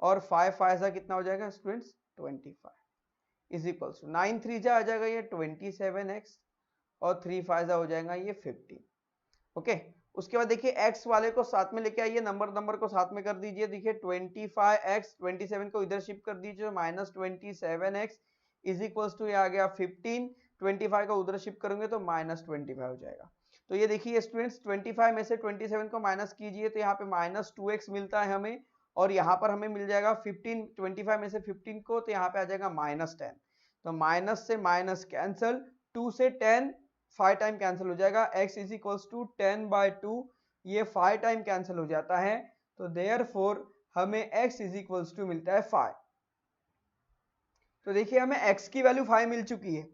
और 5 5 कितना हो जाएगा स्टूडेंट्स, 25 = 9 3 आ जाएगा ये 27x और 3 5 हो जाएगा ये 15। ओके, उसके बाद देखिए x वाले को साथ में लेके आइए, नंबर को साथ में कर दीजिए। देखिए 25x, 27 को इधर शिफ्ट कर दीजिए, -27x = ये आ गया 15, 25 को उधर शिफ्ट करेंगे तो -25 हो जाएगा। तो ये देखिए स्टूडेंट्स, 25 में से 27 को माइनस कीजिए तो यहाँ पे -2x मिलता है हमें, और यहाँ पर हमें मिल जाएगा 15, 25 में से 15 को, तो यहाँ पे आ जाएगा -10। तो माइनस से माइनस कैंसल, 2 से 10 5 टाइम कैंसिल हो जाएगा, x = 10/2, ये 5 टाइम कैंसिल हो जाता है। तो देयरफॉर हमें x = मिलता है 5। तो देखिए हमें x की वैल्यू 5 मिल चुकी है।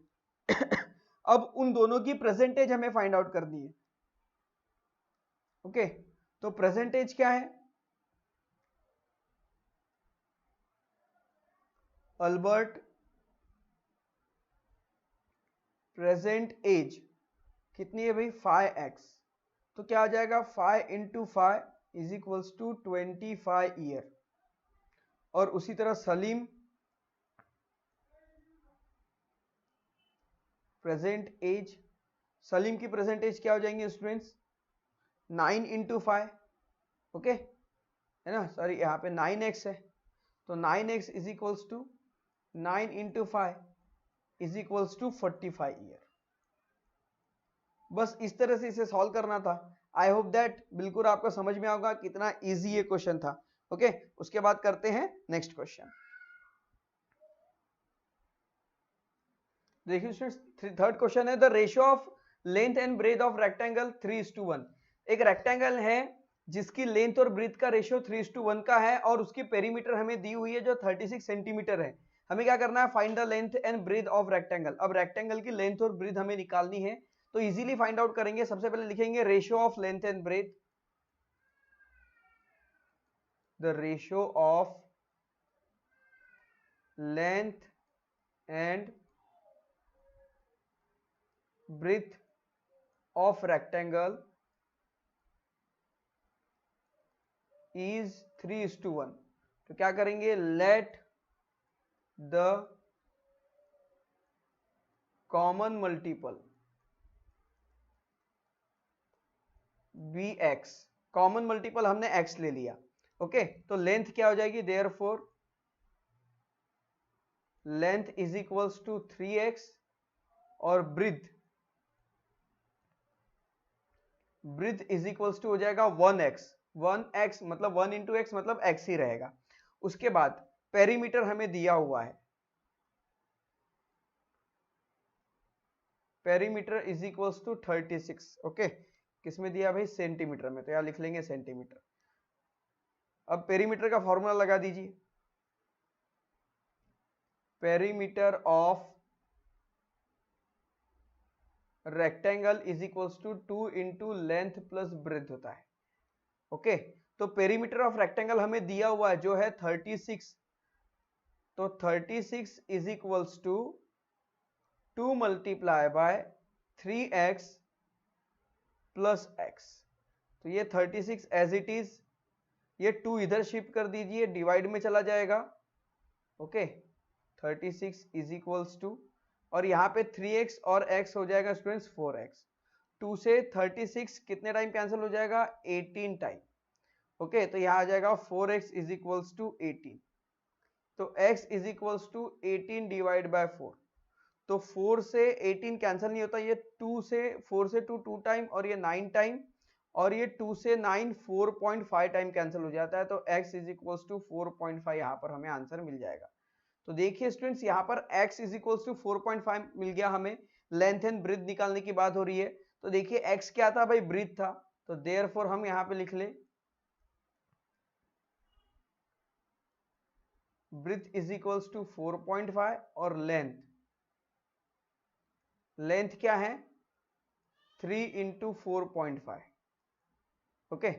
अब उन दोनों की प्रेजेंटेज हमें फाइंड आउट करनी है। ओके, तो प्रेजेंटेज क्या है, अल्बर्ट प्रेजेंट एज कितनी है भाई, 5x। तो क्या आ जाएगा, 5 × 5 = 25 ईयर। और उसी तरह सलीम प्रेजेंट एज, सलीम की प्रेजेंट एज क्या हो जाएंगे स्टूडेंट्स, 9 × 5। ओके है ना, सॉरी यहाँ पे 9x है, तो 9x = 9 × 5 = 45 ईयर। बस इस तरह से इसे सॉल्व करना था। आई होप दैट बिल्कुल आपको समझ में आएगा कितना इजी ये क्वेश्चन था। ओके, उसके बाद करते हैं नेक्स्ट क्वेश्चन। देखिए स्टूडेंट्स, थर्ड क्वेश्चन है, the ratio of length and breadth of rectangle 3:1। एक रेक्टेंगल है जिसकी लेंथ और ब्रेथ का रेशियो 3:1 का है, और उसकी पेरीमीटर हमें दी हुई है जो 36 सेंटीमीटर है। हमें क्या करना है, find the length and breadth of rectangle. अब रेक्टेंगल की लेंथ और ब्रेथ हमें निकालनी है, तो इजीली फाइंड आउट करेंगे। सबसे पहले लिखेंगे ratio of length and breadth, the ratio of length and breadth of rectangle is 3:1। तो क्या करेंगे, let the common multiple be x। Common multiple हमने x ले लिया। ओके, तो लेंथ क्या हो जाएगी, देयरफॉर लेंथ = 3x और ब्रेथ = हो जाएगा 1x। 1x मतलब 1 × x मतलब x ही रहेगा। उसके बाद पेरीमीटर हमें दिया हुआ है, पेरीमीटर = 36। ओके, किसमें दिया भाई, सेंटीमीटर में, तो यहां लिख लेंगे सेंटीमीटर। अब पेरीमीटर का फॉर्मूला लगा दीजिए, perimeter of rectangle = 2 × length plus breadth होता है। ओके, तो पेरीमीटर ऑफ रेक्टेंगल हमें दिया हुआ है जो है 36 तो 36 is equals to 2 multiply by 3x plus x। तो ये 36 एज इट इज, ये 2 इधर शिफ्ट कर दीजिए, डिवाइड में चला जाएगा। ओके 36 इज इक्वल्स टू, और यहाँ पे 3x और x हो जाएगा स्टूडेंट्स 4x। 2 से 36 कितने टाइम कैंसिल हो जाएगा? 18 टाइम। ओके तो यहाँ आ जाएगा 4x इज इक्वल्स टू 18। तो x is equals to 18 divide by 4। तो 4 से 18 कैंसिल नहीं होता, ये 2 से 4 से 2 टाइम, और ये 9 टाइम, और ये 2 से 9 4.5 टाइम कैंसिल हो जाता है। तो x इज इक्वल्स टू 4.5 यहाँ पर हमें आंसर मिल जाएगा। तो देखिए स्टूडेंट्स यहाँ पर x इज इक्वल्स टू 4.5 मिल गया हमें। लेंथ एंड ब्रीथ निकालने की बात हो रही है, तो देखिए x क्या था भाई? ब्रीथ था। तो देयरफॉर हम यहाँ पे लिख ले ब्रीथ इज इक्वल्स टू 4.5, और लेंथ क्या है? 3 इंटू 4.5। ओके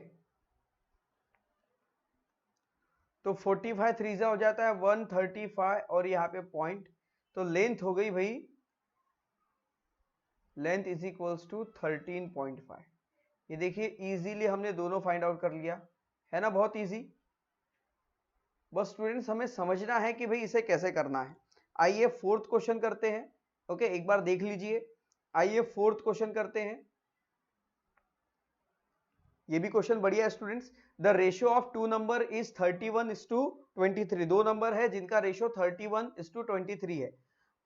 तो 45 3 हो जाता है 135, और यहाँ पे पॉइंट, तो लेंथ हो गई भाई, लेंथ इज इक्वल्स टू 13.5। ये देखिए इजीली हमने दोनों फाइंड आउट कर लिया है ना, बहुत इजी। बस स्टूडेंट्स हमें समझना है कि भाई इसे कैसे करना है। आइए फोर्थ क्वेश्चन करते हैं। ओके एक बार देख लीजिए, आइए फोर्थ क्वेश्चन करते हैं। ये भी क्वेश्चन बढ़िया है students. The ratio of two number is 31:23। दो नंबर है जिनका रेशियो 31:23 है,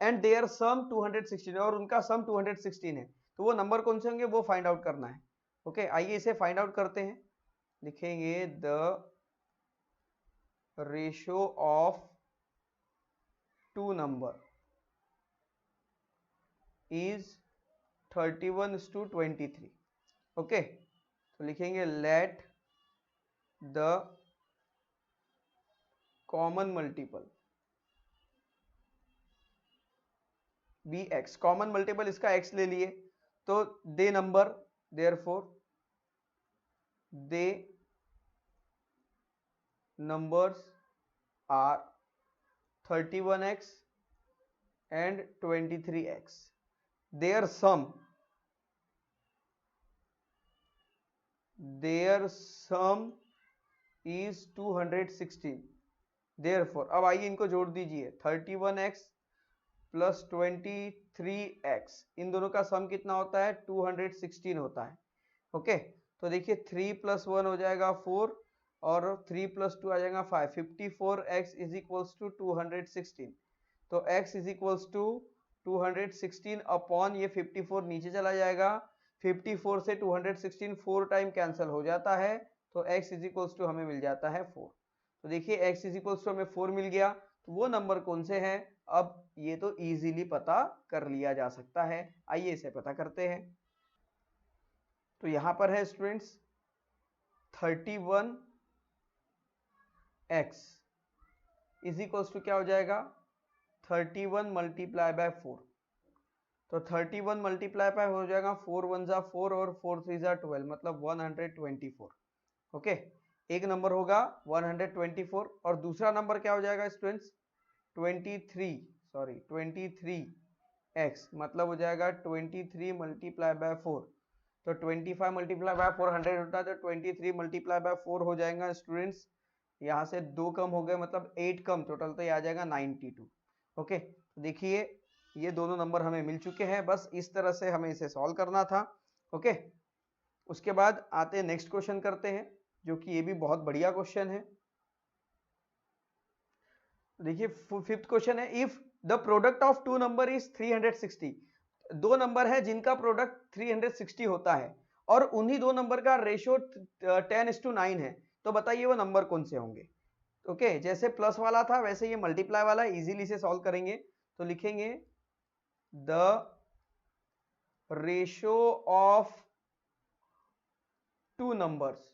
एंड देयर सम 216 है, और उनका सम 216 है। तो वो नंबर कौन से होंगे वो फाइंड आउट करना है। ओके आइए इसे फाइंड आउट करते हैं। लिखेंगे the ratio of two number is 31:23। Okay तो लिखेंगे let the common multiple be x। Common multiple इसका x ले लिए, तो the number, therefore the numbers are 31x and 23x. Their sum is 216. Therefore अब आइए इनको जोड़ दीजिए, 31x प्लस 23x, इन दोनों का सम कितना होता है? 216 होता है। ओके तो देखिए 3 + 1 हो जाएगा 4, और 3 + 2 आ जाएगा 5। 54x is equals to 216। तो x is equals to 216 upon ये 54 नीचे चला जाएगा, 54 से 216 4 टाइम कैंसिल हो जाता है, तो x इज इक्वल्स टू हमें मिल जाता है 4। तो देखिए x इज इक्वल्स टू हमें 4 मिल गया, तो वो नंबर कौन से हैं? अब ये तो इजीली पता कर लिया जा सकता है। आइए इसे पता करते हैं। तो यहां पर है students 31x is equals to क्या हो जाएगा? 31 मल्टीप्लाई बाय 4। तो 31 मल्टीप्लाई बाय हो जाएगा 4 1 जा 4 और 4 3 जा 12, मतलब 124। ओके एक नंबर होगा 124, और दूसरा नंबर क्या हो जाएगा स्टूडेंट्स? 23x, मतलब हो जाएगा 23 मल्टीप्लाई बाय 4। तो 25 मल्टीप्लाई बाय 4 100 होता है, तो 23 मल्टीप्लाई बाय 4 हो जाएगा स्टूडेंट्स, यहाँ से 2 कम हो गए, मतलब 8 कम, टोटल तो ये आ जाएगा 92। ओके देखिए ये दोनों नंबर हमें मिल चुके हैं, बस इस तरह से हमें इसे सॉल्व करना था। ओके उसके बाद आते हैं नेक्स्ट क्वेश्चन करते हैं, जो कि ये भी बहुत बढ़िया क्वेश्चन है। देखिए फिफ्थ क्वेश्चन है, if the product of two number is 360। दो नंबर है जिनका प्रोडक्ट 360 होता है, और उन्हीं दो नंबर का रेशियो 10:9 है, तो बताइए वो नंबर कौन से होंगे? ओके जैसे प्लस वाला था वैसे ये मल्टीप्लाई वाला है, इजीली से सॉल्व करेंगे। तो लिखेंगे the ratio of two numbers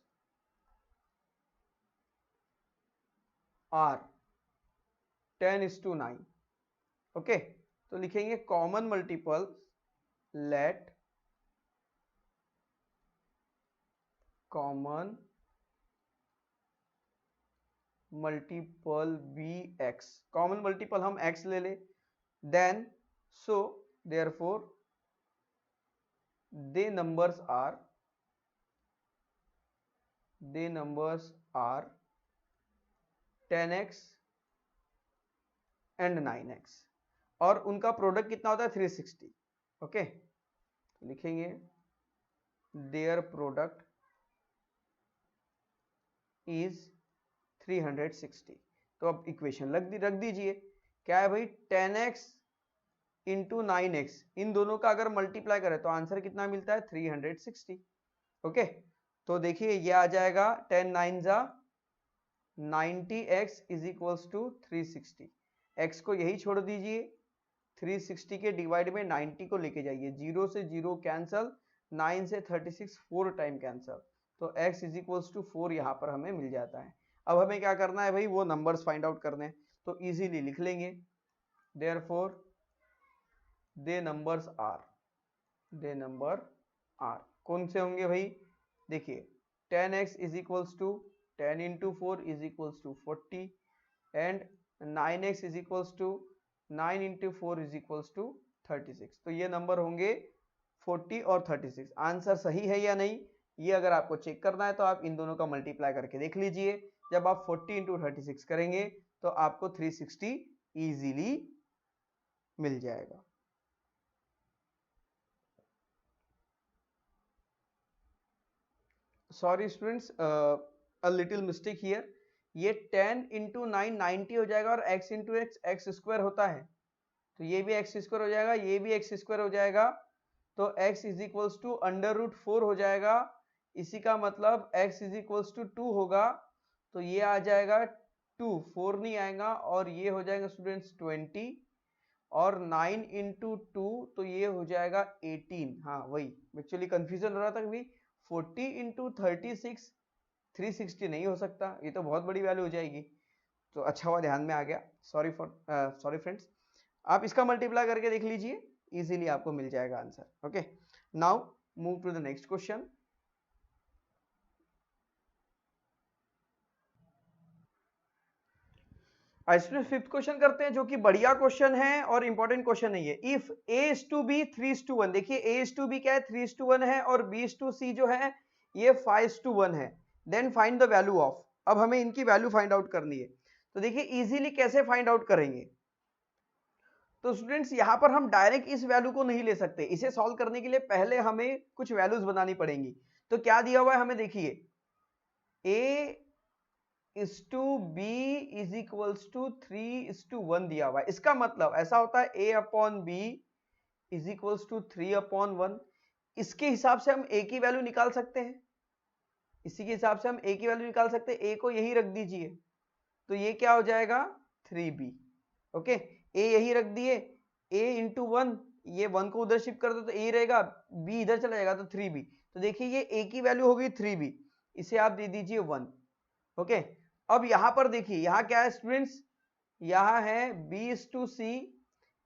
are 10:9। Okay तो लिखेंगे common multiple, let common multiple be x, common multiple हम एक्स ले ले, then so therefore they numbers are 10x and 9x और उनका प्रोडक्ट कितना होता है 360। ओके, लिखेंगे देयर प्रोडक्ट इज 360। तो अब इक्वेशन रख दीजिए, क्या है भाई 10x इंटू 9x, इन दोनों का अगर मल्टीप्लाई करें तो आंसर कितना मिलता है 360। ओके, तो देखिए ये आ जाएगा 10 9 जा 90x is equals to 360। x को यही छोड़ दीजिए, 360 के डिवाइड में 90 को लेके जाइए, 0 से 0 कैंसल, 9 से 36 4 टाइम कैंसल, तो x इज इक्वल्स टू 4 यहाँ पर हमें मिल जाता है। अब हमें क्या करना है भाई, वो नंबर्स फाइंड आउट करने हैं, तो इजीली लिख लेंगे देयरफॉर दे नंबर्स आर कौन से होंगे भाई, देखिए 10x is equals to 10 into 4 is equals to 40 and 9x is equals to 9 into 4 is equals to 36। तो ये नंबर होंगे 40 और 36। आंसर सही है या नहीं, ये अगर आपको चेक करना है तो आप इन दोनों का मल्टीप्लाई करके देख लीजिए। जब आप 40 इंटू 36 करेंगे तो आपको 360 इजीली मिल जाएगा। Sorry students, a little mistake here, ये 10 इंटू 9 90 हो जाएगा और x इंटू एक्स स्क्वायर होता है, तो ये भी एक्स स्क्वायर हो जाएगा, ये भी एक्स स्क्वायर हो जाएगा, तो x is equals to under root 4 हो जाएगा। इसी का मतलब x इज इक्वल्स टू 2 होगा, तो ये आ जाएगा 2, 4 नहीं आएगा और ये हो जाएगा स्टूडेंट्स 20 और 9 इंटू 2 तो ये हो जाएगा 18। हाँ वही एक्चुअली कंफ्यूजन हो रहा था कि 40 इंटू 36 360 नहीं हो सकता, ये तो बहुत बड़ी वैल्यू हो जाएगी, तो अच्छा हुआ ध्यान में आ गया। सॉरी फ्रेंड्स, आप इसका मल्टीप्लाई करके देख लीजिए, इजीली आपको मिल जाएगा answer. Okay, now move to the next question. Student fifth question करते हैं, जो कि बढ़िया क्वेश्चन है और इंपॉर्टेंट क्वेश्चन नहीं है। If a is to b 3 is to 1, देखिए a is to b क्या है 3 is to 1 है और b is to c जो है ये 5 is to 1 है, then find the value of. अब हमें इनकी वैल्यू फाइंड आउट करनी है, तो देखिए इजीली कैसे फाइंड आउट करेंगे। तो स्टूडेंट्स यहाँ पर हम डायरेक्ट इस वैल्यू को नहीं ले सकते, इसे सॉल्व करने के लिए पहले हमें कुछ वैल्यूज बनानी पड़ेंगी। तो क्या दिया हुआ है हमें, देखिए a is to b is equals to 3 is to 1 दिया हुआ है। इसका मतलब ऐसा होता है a upon b is equals to 3 upon 1। इसके हिसाब से हम a की वैल्यू निकाल सकते हैं, इसी के हिसाब से हम a की वैल्यू निकाल सकते हैं। a को यही रख दीजिए, तो ये क्या हो जाएगा 3b। ओके, a यही रख दिए, a इंटू 1, ये 1 को उधर शिफ्ट कर दो तो a रहेगा, b इधर चला जाएगा तो 3b। तो देखिए ये a की वैल्यू होगी 3b, इसे आप दे दीजिए 1। ओके, अब यहां पर देखिए यहाँ क्या है स्टूडेंट्स, यहाँ है b is to c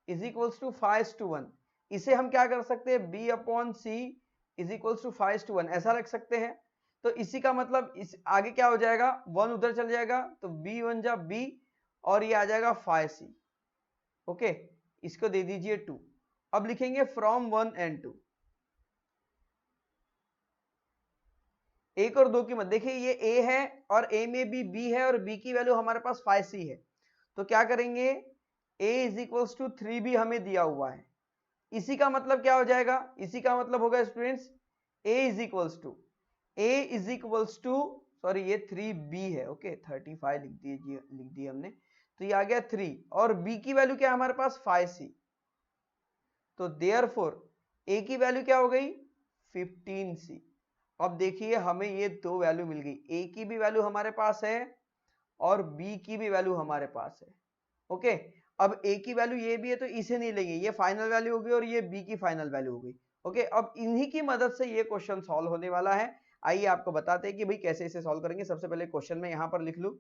is equals to 5 is to 1। इसे हम क्या कर सकते हैं, b upon c is equals to 5 is to 1 ऐसा रख सकते हैं। तो इसी का मतलब इस आगे क्या हो जाएगा, 1 उधर चल जाएगा तो b 1 जा b और ये आ जाएगा 5c। ओके, इसको दे दीजिए 2। अब लिखेंगे फ्रॉम 1 and 2, 1 और 2 की मत, देखिए ये a है और a में भी b है और b की वैल्यू हमारे पास 5c है, तो क्या करेंगे a is equals to 3b हमें दिया हुआ है। इसी का मतलब क्या हो जाएगा, इसी का मतलब होगा students a is equals to sorry ये 3b है। ओके, 35 लिख दिए हमने, तो ये आ गया 3 और b की वैल्यू क्या है हमारे पास 5c, तो देयरफॉर a की वैल्यू क्या हो गई 15c। अब देखिए हमें ये दो वैल्यू मिल गई, a की भी वैल्यू हमारे पास है और b की भी वैल्यू हमारे पास है। ओके, अब a की वैल्यू ये भी है तो इसे नहीं लेंगे, ये फाइनल वैल्यू होगी और ये b की फाइनल वैल्यू हो गई। ओके, अब इन्हीं की मदद से ये क्वेश्चन सॉल्व होने वाला है। आइए आपको बताते हैं कि भाई कैसे इसे सॉल्व करेंगे। सबसे पहले क्वेश्चन में यहां पर लिख लूं,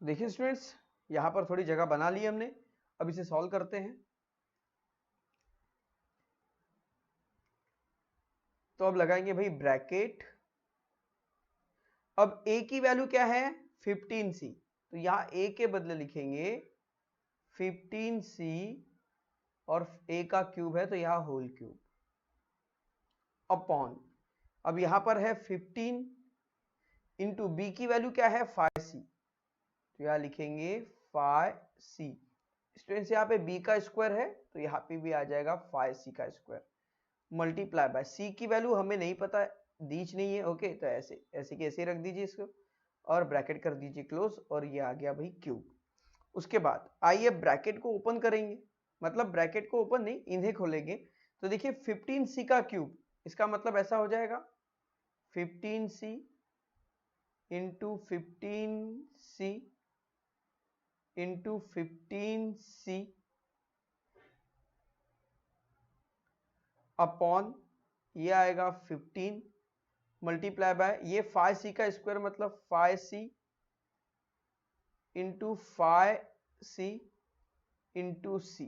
देखिए स्टूडेंट्स यहां पर थोड़ी जगह बना ली हमने, अब इसे सॉल्व करते हैं। तो अब लगाएंगे भाई ब्रैकेट अब a की वैल्यू क्या है 15c, तो यहाँ a के बदले लिखेंगे 15c और a का क्यूब है तो यहाँ होल क्यूब अपॉन, अब यहाँ पर है 15 इंटू b की वैल्यू क्या है 5c, तो यहाँ लिखेंगे 5c। स्टूडेंट्स यहाँ पे b का स्क्वायर है तो यहाँ पे भी आ जाएगा 5c का स्क्वायर मल्टीप्लाई बाय c की वैल्यू हमें नहीं पता, दीच नहीं है। ओके, तो ऐसे ऐसे कैसे रख दीजिए इसको और ब्रैकेट कर दीजिए क्लोज, और ये आ गया भाई क्यूब। उसके बाद आइए ब्रैकेट को ओपन करेंगे, मतलब ब्रैकेट को ओपन नहीं, इन्हें खोलेंगे। तो देखिए 15c का क्यूब, इसका मतलब ऐसा हो जाएगा 15c into 15c into 15c upon ये आएगा 15 मल्टीप्लाई बाय ये 5c का स्क्वायर मतलब 5c into 5c into c,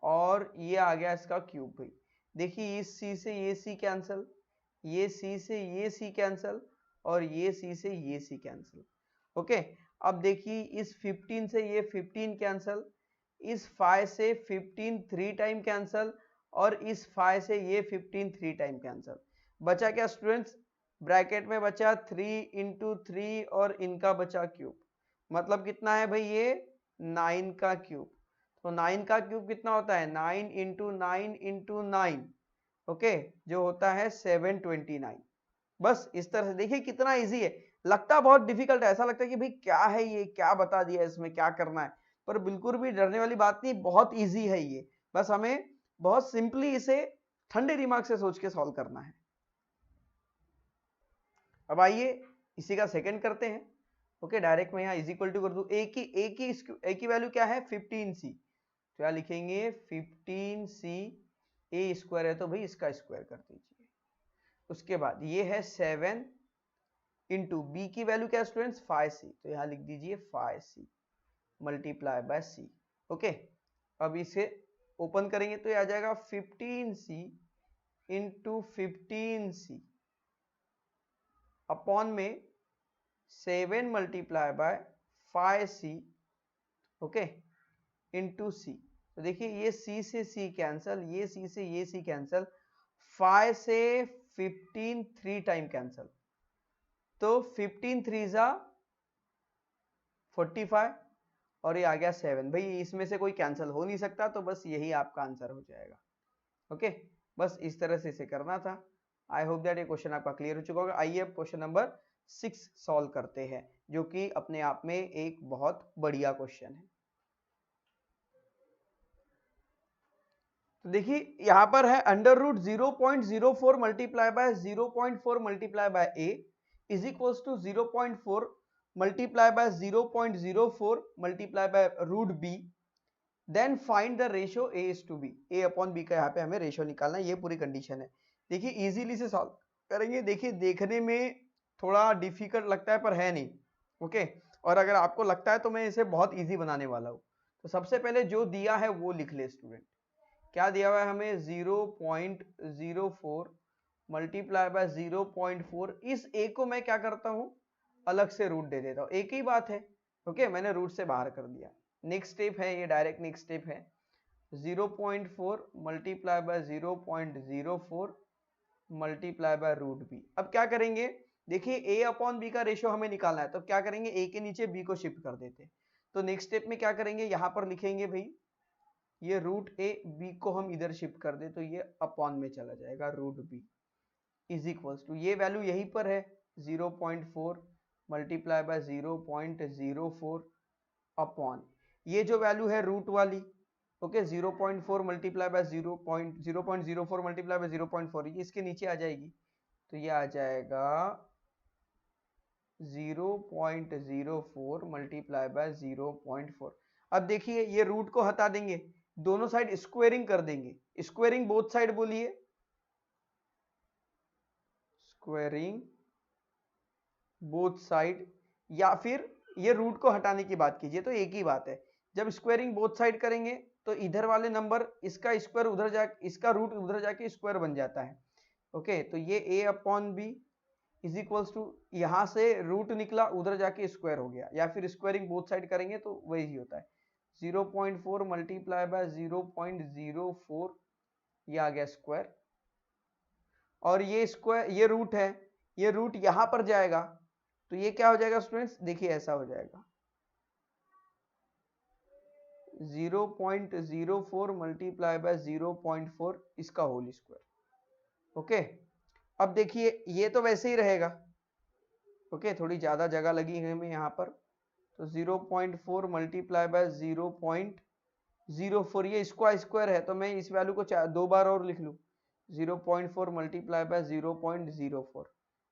और ये आ गया इसका क्यूब। भाई देखिए इस c से ये c कैंसल, ये c से ये c कैंसल, और ये c से ये c कैंसल। ओके, अब देखिए इस 15 से ये 15 कैंसल, इस 5 से 15 3 टाइम कैंसल, और इस 5 से ये 15 3 टाइम कैंसल। बचा क्या स्टूडेंट्स, ब्रैकेट में बचा 3 इंटू 3 और इनका बचा क्यूब, मतलब कितना है भाई ये 9 का क्यूब। तो 9 का क्यूब कितना होता है 9 इंटू 9 इंटू 9, ओके, जो होता है 729। बस इस तरह से देखिए कितना इजी है, लगता बहुत डिफिकल्ट है, ऐसा लगता है कि भाई क्या है ये, क्या बता दिया इसमें, क्या करना है, पर बिल्कुल भी डरने वाली बात नहीं, बहुत इजी है ये। बस हमें बहुत सिंपली इसे ठंडे दिमाग से सोच के सॉल्व करना है। अब आइए इसी का सेकंड करते हैं। ओके, डायरेक्ट मैं यहाँ इज इक्वल टू कर दूं, ए की वैल्यू क्या है 15c, तो यहाँ लिखेंगे 15c, ए स्क्वायर है तो भाई इसका स्क्वायर कर दीजिए। उसके बाद ये है 7 इंटू बी की वैल्यू क्या है स्टूडेंट्स 5c, तो यहाँ लिख दीजिए 5c multiply by c। Okay, अब इसे ओपन करेंगे तो ये आ जाएगा 15c इंटू 15c अपॉन में 7 multiply by 5c, okay, into c। तो देखिए ये c से c कैंसल, ये c से ये c कैंसल, 5 से 15 3 टाइम कैंसल, तो 15 3 जा 45 और ये आ गया 7। भाई इसमें से कोई कैंसिल हो नहीं सकता, तो बस यही आपका आंसर हो जाएगा। ओके, बस इस तरह से इसे करना था। आई होप दैट ये क्वेश्चन आपका क्लियर हो चुका होगा। आइए अब क्वेश्चन नंबर 6 सॉल्व करते हैं, जो कि अपने आप में एक बहुत बढ़िया क्वेश्चन है। तो देखिए यहां पर है under root 0.04 multiply by 0.4 multiply by A is equals to 0.4 multiply by 0.04 multiply by root B, then find the ratio A is to B. A upon B का यहाँ पे हमें रेशियो निकालना है, ये पूरी कंडीशन है। देखिए इजीली से सॉल्व करेंगे। देखिए देखने में थोड़ा डिफिकल्ट लगता है पर है नहीं, ओके, और अगर आपको लगता है तो मैं इसे बहुत इजी बनाने वाला हूँ। तो सबसे पहले जो दिया है वो लिख ले स्टूडेंट। क्या दिया हुआ है हमें 0.04 मल्टीप्लाई बाय 0.4। इस ए को मैं क्या करता हूं अलग से रूट दे देता हूं, एक ही बात है। ओके, मैंने रूट से बाहर कर दिया। नेक्स्ट स्टेप है ये, डायरेक्ट नेक्स्ट स्टेप है 0.4 multiply by 0.04 multiply by root B. अब क्या करेंगे, देखिए ए अपॉन बी का रेशियो हमें निकालना है, तो क्या करेंगे ए के नीचे बी को शिफ्ट कर देते। तो नेक्स्ट स्टेप में क्या करेंगे, यहां पर लिखेंगे भाई ये रूट ए, बी को हम इधर शिफ्ट कर दे तो ये अपॉन में चला जाएगा root B is equals to, ये वैल्यू यहीं पर है 0.4 मल्टीप्लाई बाय 0.04 अपॉन ये जो वैल्यू है रूट वाली, okay, 0.4 multiply by 0.04 multiply by 0.4, ये इसके नीचे आ जाएगी, तो ये आ जाएगा 0.04 मल्टीप्लाई बाय 0.4। अब देखिए ये रूट को हटा देंगे, दोनों साइड स्क्वायरिंग कर देंगे। स्क्वायरिंग बोथ साइड बोलिए, स्क्वायरिंग बोथ साइड, या फिर ये रूट को हटाने की बात कीजिए तो एक ही बात है। जब स्क्वायरिंग बोथ साइड करेंगे तो इधर वाले नंबर इसका स्क्वायर उधर जा, इसका रूट उधर जाके स्क्वायर बन जाता है। ओके, तो ये a upon B is equals to, यहां से रूट निकला उधर जाके स्क्वायर हो गया, या फिर स्क्वायरिंग बोथ साइड करेंगे तो वही होता है। 0.4 मल्टीप्लाई बाय 0.04, ये आ गया स्क्वायर, और ये स्क्वायर, ये रूट है, ये रूट यहां पर जाएगा तो ये क्या हो जाएगा स्टूडेंट्स, देखिए ऐसा हो जाएगा 0.04 मल्टीप्लाई बाय 0.4 इसका होल स्क्वायर। ओके, अब देखिए ये तो वैसे ही रहेगा। ओके, थोड़ी ज्यादा जगह लगी है हमें यहाँ पर, तो 0.4 मल्टीप्लाई बाय 0.04, ये इसका स्क्वायर है तो मैं इस वैल्यू को 2 बार और लिख लूँ, 0.4 मल्टीप्लाई बाय 0.04।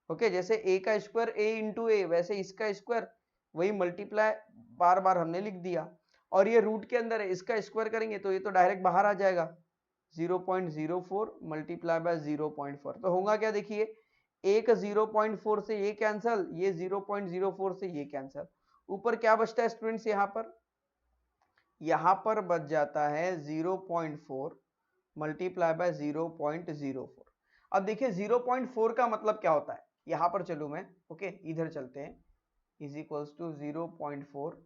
ओके, जैसे a का स्क्वायर a इंटू ए, वैसे इसका स्क्वायर वही मल्टीप्लाई बार बार हमने लिख दिया, और ये रूट के अंदर है, इसका स्क्वायर करेंगे तो ये तो डायरेक्ट बाहर आ जाएगा, 0.04 मल्टीप्लाई बाय 0.4, तो होगा क्या, देखिए एक 0.4 से ये कैंसल, ये 0.04 से ये कैंसल, ऊपर क्या बचता है स्टूडेंट्स, यहाँ पर बच जाता है 0.4 मल्टीप्लाई बाय 0.04। अब देखिए 0.4 का मतलब क्या होता है, यहां पर चलूं मैं, ओके इधर चलते हैं, is equals to 0.4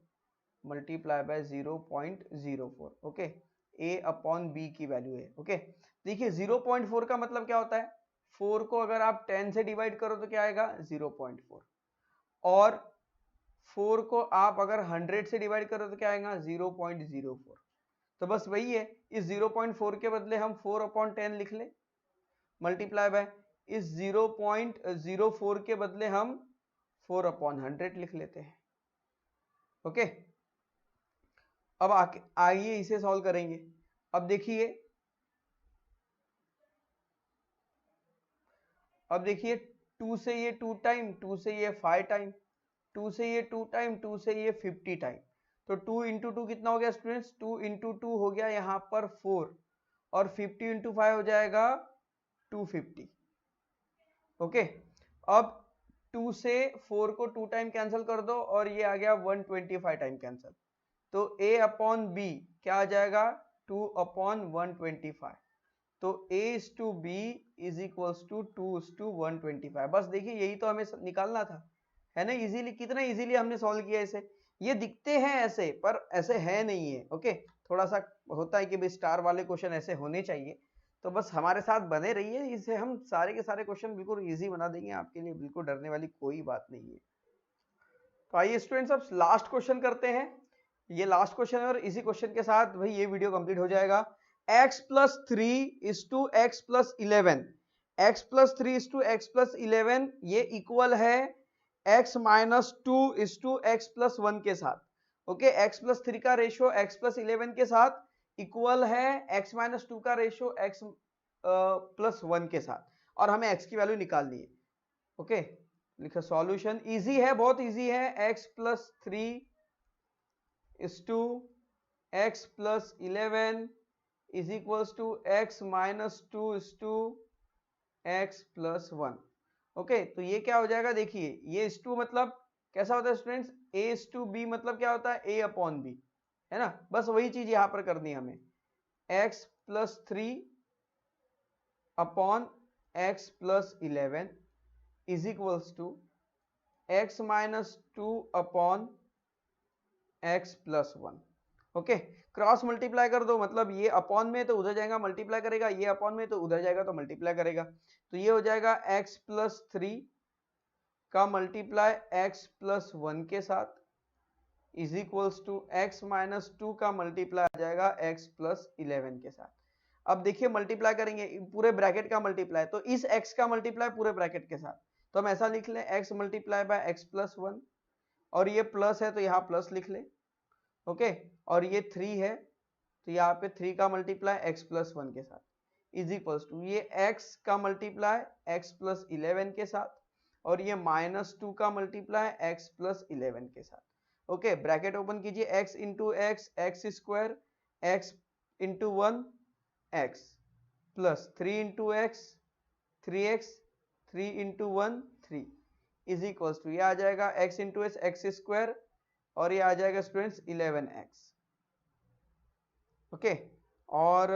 multiply by 0.04, okay, a upon b की वैल्यू है। ओके, देखिए 0.4 का मतलब क्या होता है, 4 को अगर आप 10 से डिवाइड करो तो क्या आएगा 0.4, और 4 को आप अगर 100 से डिवाइड करो तो क्या आएगा 0.04, तो बस वही है, इस 0.4 के बदले हम 4 अपॉन 10 लिख ले, मल्टीप्लाई बाय इस 0.04 के बदले हम 4 अपॉन 100 लिख लेते हैं। ओके, अब आइए इसे सॉल्व करेंगे। अब देखिए, अब देखिए 2 से ये 2 टाइम, 2 से ये 5 टाइम, 2 से ये 2 टाइम, 2 से ये 50 टाइम, तो 2 इंटू 2 कितना हो गया स्टूडेंट्स, 2 इंटू 2 हो गया यहाँ पर 4, और 50 इंटू 5 हो जाएगा 250। ओके, अब 2 से 4 को 2 टाइम कैंसिल कर दो और ये आ गया 125 टाइम कैंसिल, तो a अपॉन b क्या आ जाएगा 2 अपॉन 125, तो a is to b is equals to 2 is to 125। बस देखिए यही तो हमें निकालना था, है ना, इजीली, कितना इजीली हमने सॉल्व किया इसे। ये दिखते हैं ऐसे पर ऐसे है नहीं है। ओके, थोड़ा सा होता है कि भाई स्टार वाले क्वेश्चन ऐसे होने चाहिए, तो बस हमारे साथ बने रहिए, इसे हम सारे के सारे क्वेश्चन बिल्कुल इजी बना देंगे आपके लिए, बिल्कुल डरने वाली कोई बात नहीं है। तो आइए स्टूडेंट्स अब लास्ट क्वेश्चन करते हैं, ये लास्ट क्वेश्चन है और इसी क्वेश्चन के साथ भाई ये वीडियो कंप्लीट हो जाएगा। x plus 3 is to X plus 11, x plus 3 is to X plus 11 ये इक्वल है x minus 2 is to X plus 1 के साथ। ओके, x प्लस 3 का रेशियो x प्लस 11 के साथ इक्वल है x माइनस 2 का रेशियो x प्लस 1 के साथ, और हमें x की वैल्यू निकालनी है। ओके, लिखो सॉल्यूशन, इजी है, बहुत इजी है, x plus 3 is to x plus 11 is equals to x minus 2 is to x plus 1। Okay, तो ये क्या हो जाएगा, देखिए ये is to मतलब कैसा होता है students, a is to b मतलब क्या होता है a अपॉन b, है ना, बस वही चीज यहां पर करनी है हमें, x plus 3 upon x plus 11 is equals to x minus 2 upon x plus 1। Okay, cross multiply कर दो, मतलब ये अपॉन में तो उधर जाएगा मल्टीप्लाई करेगा, ये अपॉन में तो उधर जाएगा तो मल्टीप्लाई करेगा, तो ये हो जाएगा x प्लस 3 का मल्टीप्लाई x प्लस 1 के साथ is equals to x minus 2 का मल्टीप्लाई आ जाएगा x प्लस 11 के साथ। अब देखिए मल्टीप्लाई करेंगे पूरे ब्रैकेट का मल्टीप्लाई, तो इस x का मल्टीप्लाई पूरे ब्रैकेट के साथ, तो हम ऐसा लिख लें x multiply by x plus 1, और ये प्लस है तो यहाँ प्लस लिख ले। ओके, और ये 3 है तो यहाँ पे 3 का मल्टीप्लाई x प्लस 1 के साथ इज इक्वल्स टू ये x का मल्टीप्लाई x प्लस 11 के साथ, और ये माइनस 2 का मल्टीप्लाई x प्लस 11 के साथ। ओके, ब्रैकेट ओपन कीजिए, x into X X square, x into 1 x plus 3 into X 3x, 3 into 1 3 is equals to ये आ जाएगा x into S X square, और ये आ जाएगा स्टूडेंट्स 11x। ओके, और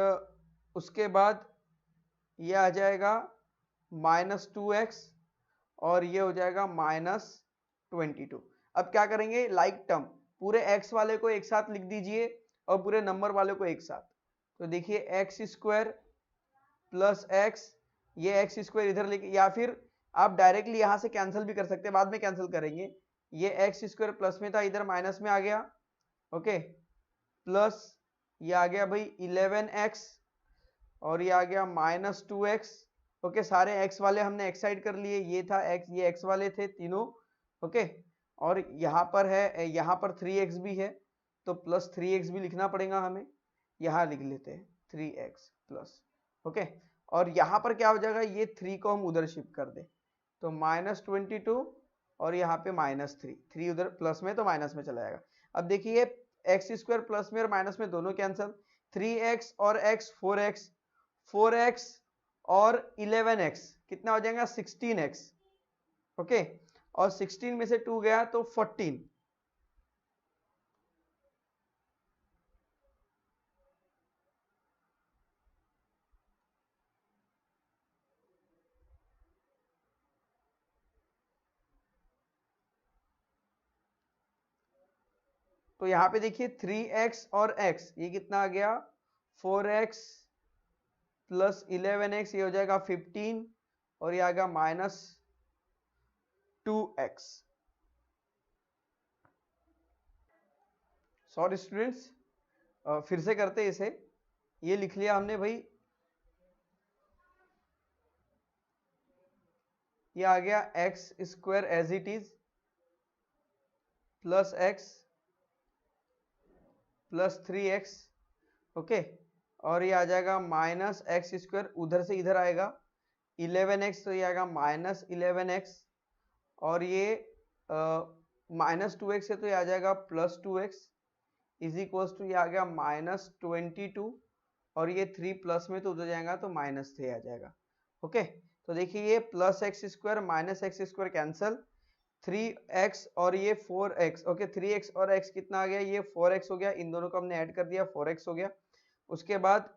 उसके बाद ये आ जाएगा माइनस 2x, और ये हो जाएगा -22। अब क्या करेंगे, लाइक टर्म पूरे x वाले को एक साथ लिख दीजिए और पूरे नंबर वाले को एक साथ। तो देखिए एक्स स्क्वायर प्लस एक्स, ये एक्स स्क्वायर इधर लेके, या फिर आप डायरेक्टली यहां से कैंसिल भी कर सकते हैं, बाद में कैंसिल करेंगे। ये एक्स स्क्वायर प्लस में था, इधर माइनस में आ गया, ओके, प्लस ये आ गया भाई 11x और ये आ गया -2x। ओके, सारे x वाले हमने x साइड कर लिए, ये था x, ये x वाले थे तीनों, ओके। और यहाँ पर है, यहाँ पर 3x भी है तो प्लस 3x भी लिखना पड़ेगा हमें, यहाँ लिख लेते हैं 3x प्लस, ओके। और यहाँ पर क्या हो जाएगा, ये 3 को हम उधर शिफ्ट कर दे तो -22 और यहाँ पे -3, 3 उधर प्लस में तो माइनस में चला जाएगा। अब देखिए एक्स स्क्वायर प्लस में और माइनस में दोनों कैंसिल, 3x और x 4x, 4x और 11x कितना हो जाएगा 16x, ओके। और 16 में से 2 गया तो 14, तो यहाँ पे देखिए 3x और x ये कितना आ गया 4x प्लस 11x, ये हो जाएगा 15 और ये आ गया -2x। सॉरी स्टूडेंट्स, फिर से करते इसे, ये लिख लिया हमने भाई, ये आ गया X square as it is plus X plus 3x, okay. और ये आ जाएगा -x स्क्वायर, उधर से इधर आएगा 11x तो ये आएगा -11x और ये -2x है तो ये आ जाएगा +2x इज इक्वल्स टू, ये आ गया -22 और ये 3 प्लस में तो उधर जाएगा तो -3 आ जाएगा, ओके। तो देखिए ये +x square -x square cancel, 3x और ये 4x, ओके। 3x और x कितना आ गया, ये 4x हो गया, इन दोनों को हमने ऐड कर दिया 4x हो गया। उसके बाद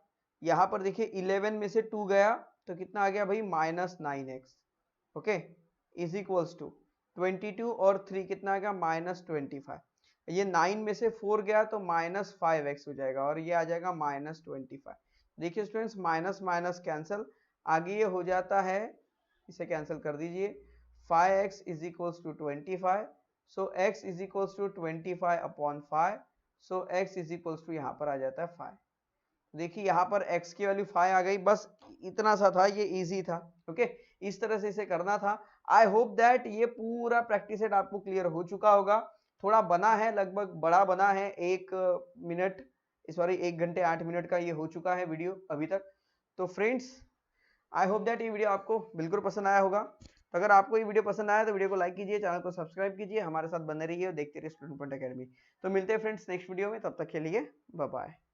यहाँ पर देखिए 11 में से 2 गया तो कितना आ गया भाई -9x, okay, is equals to 22 और 3 कितना आ गया -25। ये 9 में से 4 गया तो -5x हो जाएगा और ये आ जाएगा -25। देखिए स्टूडेंट्स माइनस माइनस कैंसल, आगे ये हो जाता है, इसे कैंसिल कर दीजिए, 5x is equals to 25, so x is equals to 25 upon 5, so x is equals to यहाँ पर आ जाता है 5। देखिए यहाँ पर x की वैल्यू 5 आ गई, बस इतना सा था, ये इजी था, ओके। इस तरह से इसे करना था। आई होप दैट ये पूरा प्रैक्टिस सेट आपको क्लियर हो चुका होगा। थोड़ा बना है, लगभग बड़ा बना है, 1 मिनट, सॉरी 1 घंटे 8 मिनट का ये हो चुका है वीडियो अभी तक। तो फ्रेंड्स आई होप दैट ये वीडियो आपको बिल्कुल पसंद आया होगा। तो अगर आपको ये वीडियो पसंद आया तो वीडियो को लाइक कीजिए, चैनल को सब्सक्राइब कीजिए, हमारे साथ बने रहिए और देखते रहिए स्टूडेंट पॉइंट अकेडमी। तो मिलते हैं फ्रेंड्स नेक्स्ट वीडियो में, तब तक के लिए बाय बाय।